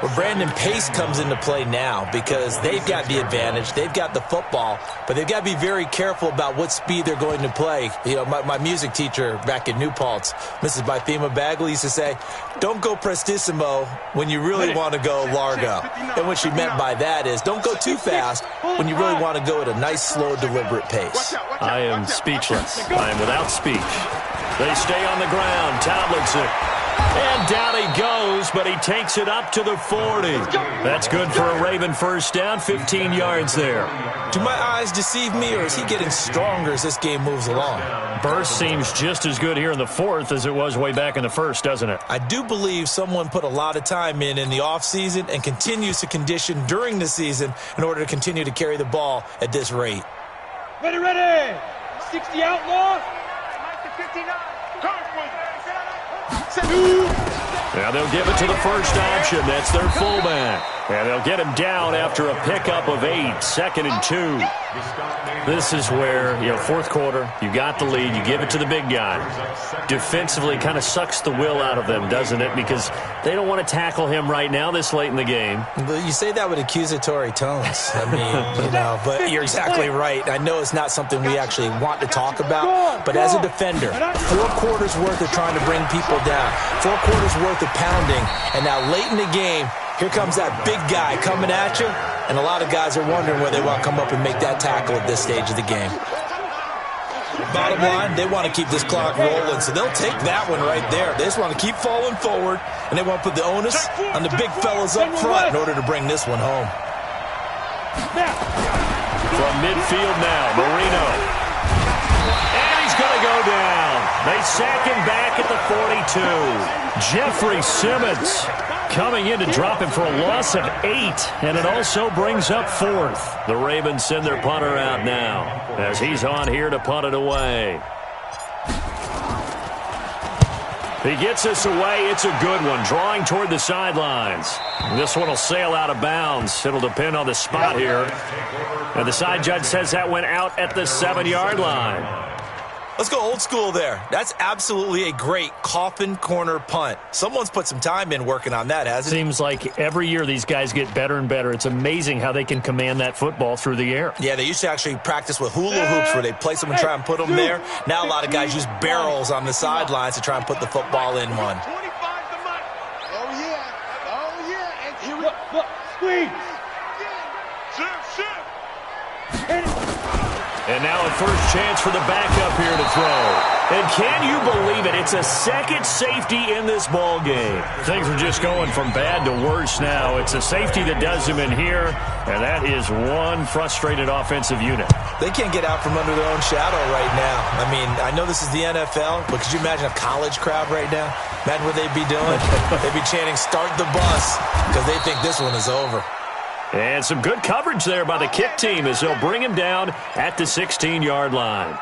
Well, Brandon Pace comes into play now because they've got the advantage. They've got the football, but they've got to be very careful about what speed they're going to play. You know, my music teacher back in New Paltz, Mrs. Bythema Bagley, used to say, don't go prestissimo when you really want to go largo. And what she meant by that is don't go too fast when you really want to go at a nice, slow, deliberate pace. I am speechless. I am without speech. They stay on the ground. Tomlinson. And down he goes, but he takes it up to the 40. That's good for a Raven first down, 15 yards there. Do my eyes deceive me, or is he getting stronger as this game moves along? Burst seems just as good here in the fourth as it was way back in the first, doesn't it? I do believe someone put a lot of time in the offseason and continues to condition during the season in order to continue to carry the ball at this rate. Ready, ready! 60 outlaw! 59! Now they'll give it to the first option. That's their fullback. And they'll get him down after a pickup of 8, 2nd and 2. This is where, fourth quarter, you got the lead, you give it to the big guy. Defensively, kind of sucks the will out of them, doesn't it? Because they don't want to tackle him right now this late in the game. You say that with accusatory tones. I mean, but you're exactly right. I know it's not something we actually want to talk about, but as a defender, 4 quarters worth of trying to bring people down, 4 quarters worth of pounding, and now late in the game, here comes that big guy coming at you, and a lot of guys are wondering whether they want to come up and make that tackle at this stage of the game. Bottom line, they want to keep this clock rolling, so they'll take that one right there. They just want to keep falling forward, and they want to put the onus on the big fellas up front in order to bring this one home. From midfield now, Marino. And he's going to go down. They sack him back at the 42. Jeffrey Simmons coming in to drop him for a loss of 8, and it also brings up 4th. The Ravens send their punter out now as he's on here to punt it away. He gets us away. It's a good one, drawing toward the sidelines. This one will sail out of bounds. It'll depend on the spot here. And the side judge says that went out at the 7-yard line. Let's go old school there. That's absolutely a great coffin corner punt. Someone's put some time in working on that, hasn't it? Seems like every year these guys get better and better. It's amazing how they can command that football through the air. Yeah, they used to actually practice with hula hoops where they place them and try and put them there. Now a lot of guys use barrels on the sidelines to try and put the football in one. 25 the money. Oh, yeah. Oh, yeah. And here we Look, squeeze. Shift. And now a first chance for the backup here to throw. And can you believe it? It's a second safety in this ball game. Things are just going from bad to worse now. It's a safety that does them in here, and that is one frustrated offensive unit. They can't get out from under their own shadow right now. I mean, I know this is the NFL, but could you imagine a college crowd right now? Imagine what they'd be doing. They'd be chanting, "Start the bus," because they think this one is over. And some good coverage there by the kick team as they'll bring him down at the 16-yard line.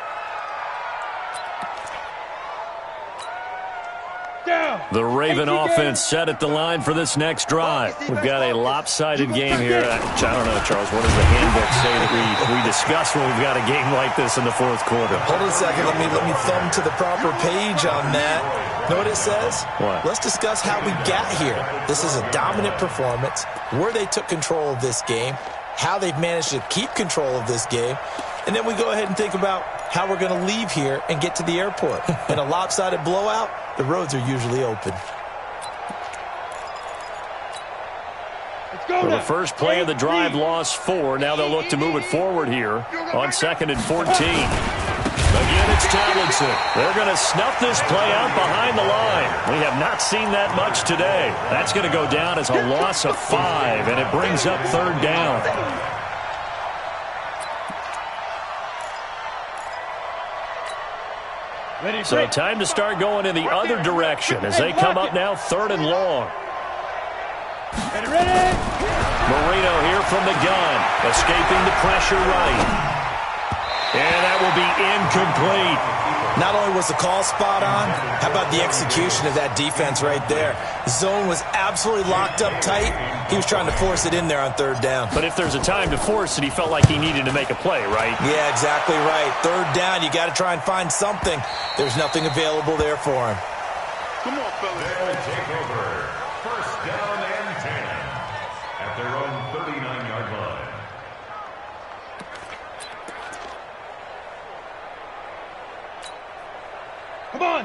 Down. The Raven offense set at the line for this next drive. We've got a lopsided game here. I don't know, Charles. What does the handbook say that we discuss when we've got a game like this in the fourth quarter? Hold on a second. Let me thumb to the proper page on that. Know what it says? What? Let's discuss how we got here. This is a dominant performance, where they took control of this game, how they've managed to keep control of this game, and then we go ahead and think about how we're going to leave here and get to the airport. In a lopsided blowout, the roads are usually open. For the first play of the drive, lost 4. Now they'll look to move it forward here on 2nd and 14. Again, it's Tomlinson. They're going to snuff this play out behind the line. We have not seen that much today. That's going to go down as a loss of 5, and it brings up 3rd down. So time to start going in the other direction as they come up now 3rd and long. Marino here from the gun, escaping the pressure right. And that will be incomplete. Not only was the call spot on, how about the execution of that defense right there? Zone was absolutely locked up tight. He was trying to force it in there on 3rd down. But if there's a time to force it, he felt like he needed to make a play, right? Yeah, exactly right. 3rd down, you got to try and find something. There's nothing available there for him. Come on, fellas. They'll take over. 1st down and 10 at their own 39-yard line.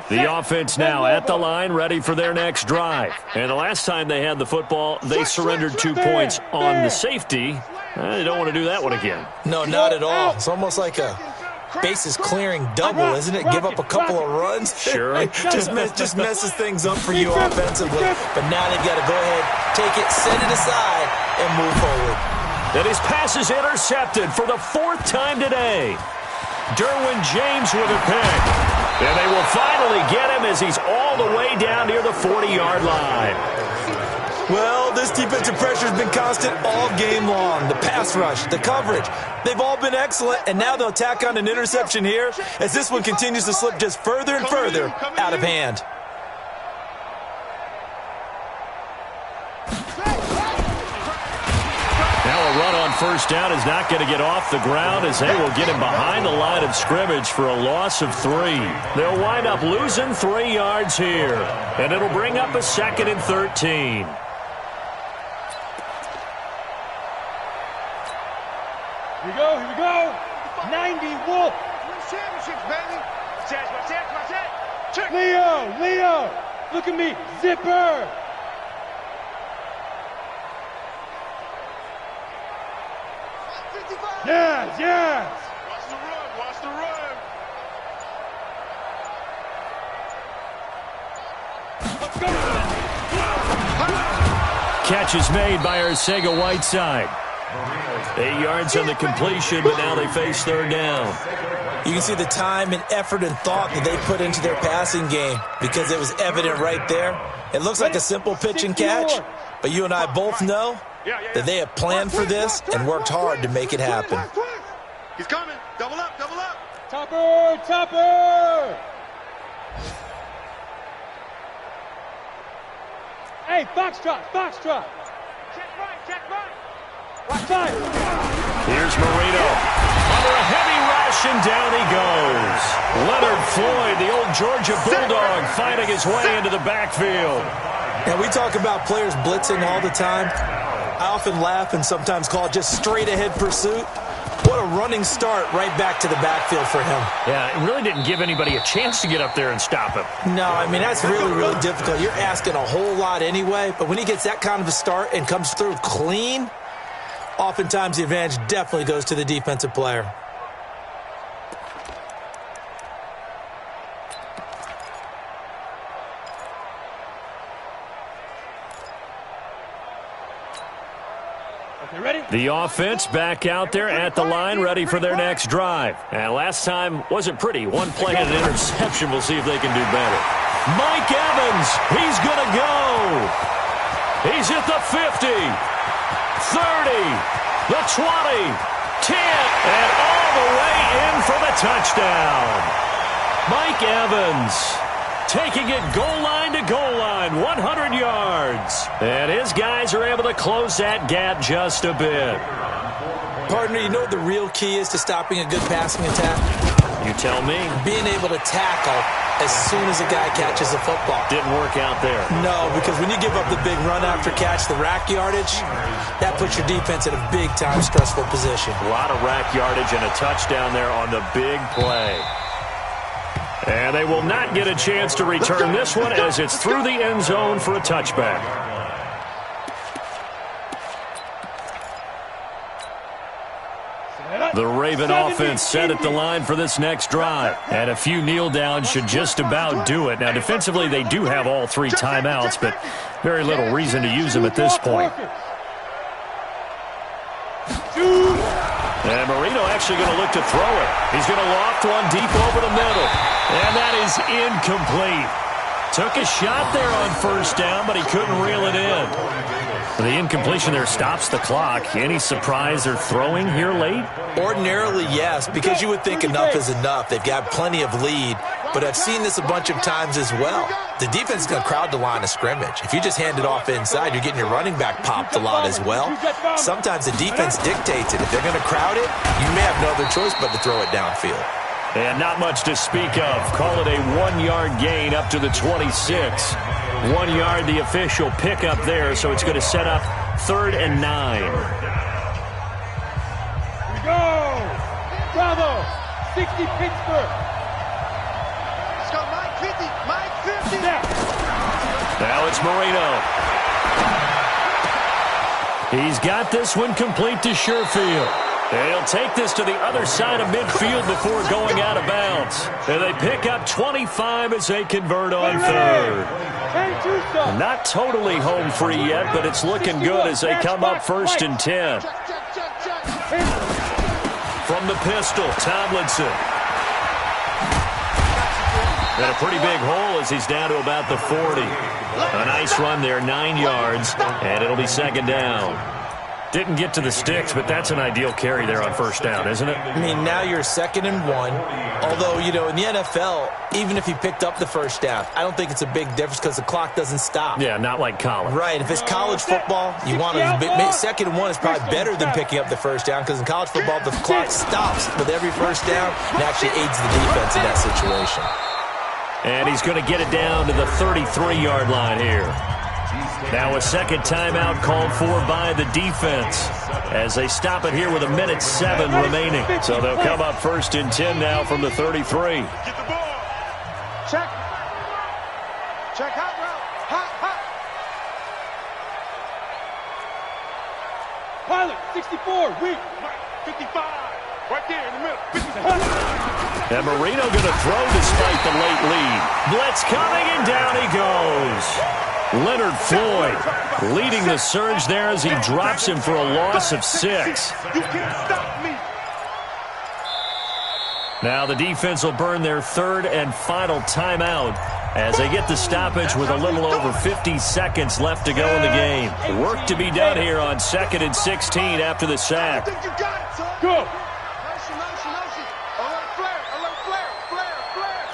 The offense now at the line, ready for their next drive. And the last time they had the football, they surrendered 2 points on the safety. They don't want to do that one again. No, not at all. It's almost like a bases clearing double, isn't it? Give up a couple of runs. Sure. just messes things up for you offensively. But now they've got to go ahead, take it, set it aside, and move forward. And his pass is intercepted for the 4th time today. Derwin James with a pick. And they will finally get him as he's all the way down near the 40-yard line. Well, this defensive pressure has been constant all game long. The pass rush, the coverage, they've all been excellent, and now they'll tack on an interception here as this one continues to slip just further and further out of hand. Now a run on 1st down is not going to get off the ground as they will get him behind the line of scrimmage for a loss of 3. They'll wind up losing 3 yards here, and it'll bring up a 2nd and 13. Here we go. 90 Wolf. Win championships, baby. Watch that. Check. Leo. Look at me. Zipper. Yes. Watch the run. Let's go. Catch is made by Arcega-Whiteside. 8 yards on the completion, but now they face 3rd down. You can see the time and effort and thought that they put into their passing game because it was evident right there. It looks like a simple pitch and catch, but you and I both know that they have planned for this and worked hard to make it happen. He's coming. Double up. Topper. Hey, Foxtrot. Check right. Watch time. Here's Marino. Under a heavy rush, and down he goes. Leonard Floyd, the old Georgia Bulldog, fighting his way into the backfield. And we talk about players blitzing all the time. I often laugh and sometimes call it just straight-ahead pursuit. What a running start right back to the backfield for him. Yeah, it really didn't give anybody a chance to get up there and stop him. No, I mean, that's really, really difficult. You're asking a whole lot anyway, but when he gets that kind of a start and comes through clean, oftentimes the advantage definitely goes to the defensive player. Ready? The offense back out there at the line, ready for their next drive. And last time wasn't pretty. 1 play and an interception. We'll see if they can do better. Mike Evans, he's going to go. He's at the 50, 30, the 20, 10, and all the way in for the touchdown. Mike Evans taking it goal line to goal line, 100 yards. And his guys are able to close that gap just a bit. Partner, you know what the real key is to stopping a good passing attack? You tell me. Being able to tackle as soon as a guy catches a football. Didn't work out there. No, because when you give up the big run after catch, the rack yardage, that puts your defense in a big-time stressful position. A lot of rack yardage and a touchdown there on the big play. And they will not get a chance to return this one as it's through the end zone for a touchback. The Raven offense set at the line for this next drive. And a few kneel downs should just about do it. Now, defensively, they do have all 3 timeouts, but very little reason to use them at this point. And Marino actually going to look to throw it. He's going to loft one deep over the middle. And that is incomplete. Took a shot there on first down, but he couldn't reel it in. The incompletion there stops the clock. Any surprise they're throwing here late? Ordinarily, yes, because you would think enough is enough. They've got plenty of lead, but I've seen this a bunch of times as well. The defense is going to crowd the line of scrimmage. If you just hand it off inside, you're getting your running back popped a lot as well. Sometimes the defense dictates it. If they're going to crowd it, you may have no other choice but to throw it downfield. And not much to speak of. Call it a 1-yard gain up to the 26. 1 yard, the official pickup there, so it's going to set up 3rd and 9. Here we go! Bravo! 60 Pittsburgh! Let's go, Mike 50! Mike 50! Now it's Marino. He's got this one complete to Sherfield. And he'll take this to the other side of midfield before going out of bounds. And they pick up 25 as they convert on 3rd. Not totally home free yet, but it's looking good as they come up 1st and 10. From the pistol, Tomlinson. And a pretty big hole as he's down to about the 40. A nice run there, 9 yards, and it'll be 2nd down. Didn't get to the sticks, but that's an ideal carry there on 1st down, isn't it? I mean, now you're 2nd and 1. Although, you know, in the NFL, even if he picked up the 1st down, I don't think it's a big difference because the clock doesn't stop. Yeah, not like college. Right. If it's college football, you want to 2nd and 1 is probably better than picking up the 1st down because in college football, the clock stops with every 1st down and actually aids the defense in that situation. And he's going to get it down to the 33-yard line here. Now a 2nd timeout called for by the defense as they stop it here with 1:07 remaining. So they'll come up 1st and 10 now from the 33. Get the ball. Check. Check hot route. Hot. Pilot, 64, weak. 55. Right there in the middle. 55. And Marino going to throw despite the late lead. Blitz coming, and down he goes. Leonard Floyd leading the surge there as he drops him for a loss of 6. You can't stop me. Now the defense will burn their 3rd and final timeout as they get the stoppage with a little over 50 seconds left to go in the game. Work to be done here on 2nd and 16 after the sack. I think you got it, son. Go! Motion. Alert flare.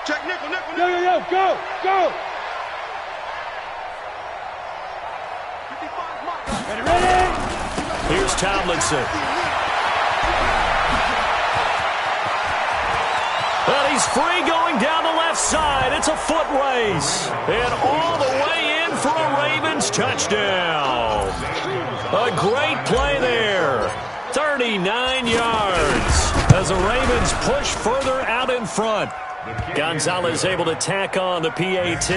Check nickel. Yo, go! Here's Tomlinson. And he's free going down the left side. It's a foot race. And all the way in for a Ravens touchdown. A great play there. 39 yards as the Ravens push further out in front. Gonzalez able to tack on the PAT.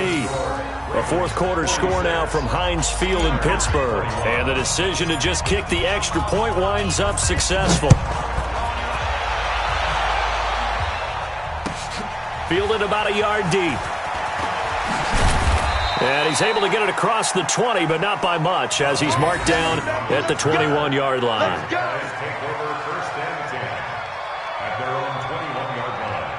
A 4th quarter score now from Heinz Field in Pittsburgh. And the decision to just kick the extra point winds up successful. Fielded about a yard deep. And he's able to get it across the 20, but not by much as he's marked down at the 21-yard line. Take over 1st and 10 at their own 21-yard line.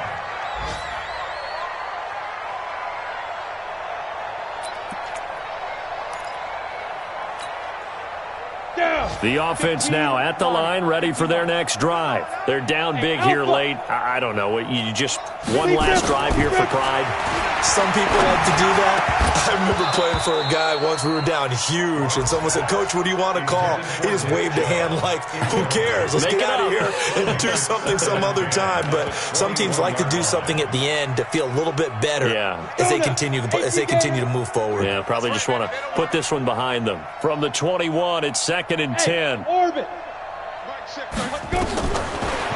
Down! The offense now at the line, ready for their next drive. They're down big here late. I don't know. You just one last drive here for Pride. Some people like to do that. I remember playing for a guy once. We were down huge, and someone said, "Coach, what do you want to call?" He just waved a hand like, "Who cares? Let's get out of here and do something some other time." But some teams like to do something at the end to feel a little bit better as they continue to move forward. Yeah, probably just want to put this one behind them. From the 21, it's 2nd and 10. Orbit.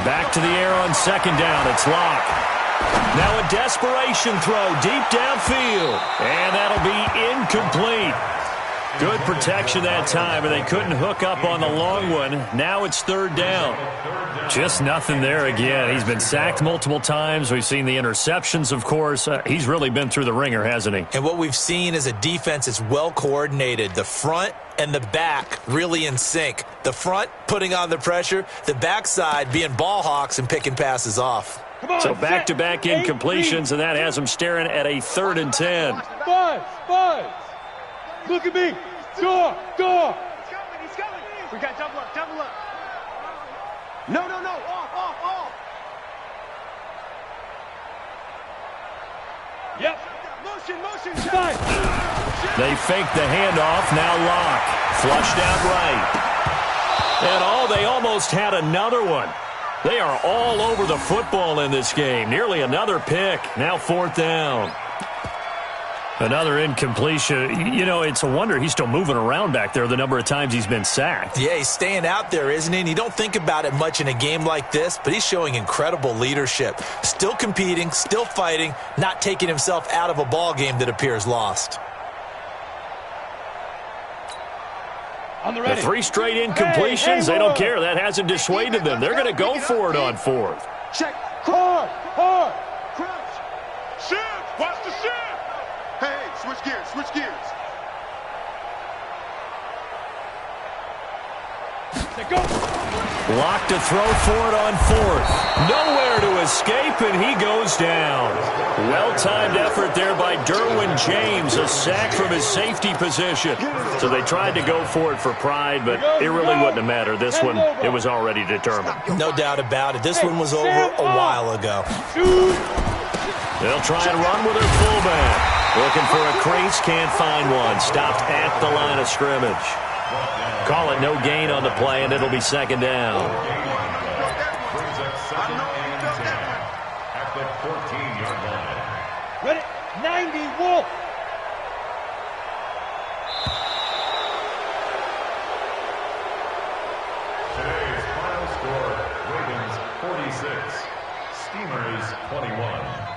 Back to the air on 2nd down. It's Locke. Now a desperation throw deep downfield. And that'll be incomplete. Good protection that time, and they couldn't hook up on the long one. Now it's 3rd down. Just nothing there again. He's been sacked multiple times. We've seen the interceptions, of course. He's really been through the ringer, hasn't he? And what we've seen is a defense that's well coordinated. The front and the back really in sync. The front putting on the pressure, the backside being ball hawks and picking passes off. So back-to-back incompletions, and that has them staring at a 3rd and 10. Buzz. Look at me. Door. He's coming. We got double up. No. Off. Yep. Motion. Fine. They fake the handoff. Now Locke. Flushed out right. And they almost had another one. They are all over the football in this game. Nearly another pick. Now 4th down. Another incompletion. You know, it's a wonder he's still moving around back there the number of times he's been sacked. Yeah, he's staying out there, isn't he? And you don't think about it much in a game like this, but he's showing incredible leadership. Still competing, still fighting, not taking himself out of a ball game that appears lost. On the ready. 3 straight incompletions, they don't care. That hasn't dissuaded them. They're going to go for it on 4th. Check. Hard. Crouch. Shift. Watch the shift. Hey, switch gears. Let go. Locke to throw for it on 4th. Nowhere to escape, and he goes down. Well-timed effort there by Derwin James, a sack from his safety position. So they tried to go for it for Pride, but it really wouldn't have mattered. This one, it was already determined. No doubt about it. This one was over a while ago. They'll try and run with their fullback. Looking for a crease, can't find one. Stopped at the line of scrimmage. Call it no gain on the play, and it'll be 2nd down. Brings up 2nd and 10 at the 14-yard line. Ready. 90 Wolf. Today's final score, Ravens 46, Steamers 21.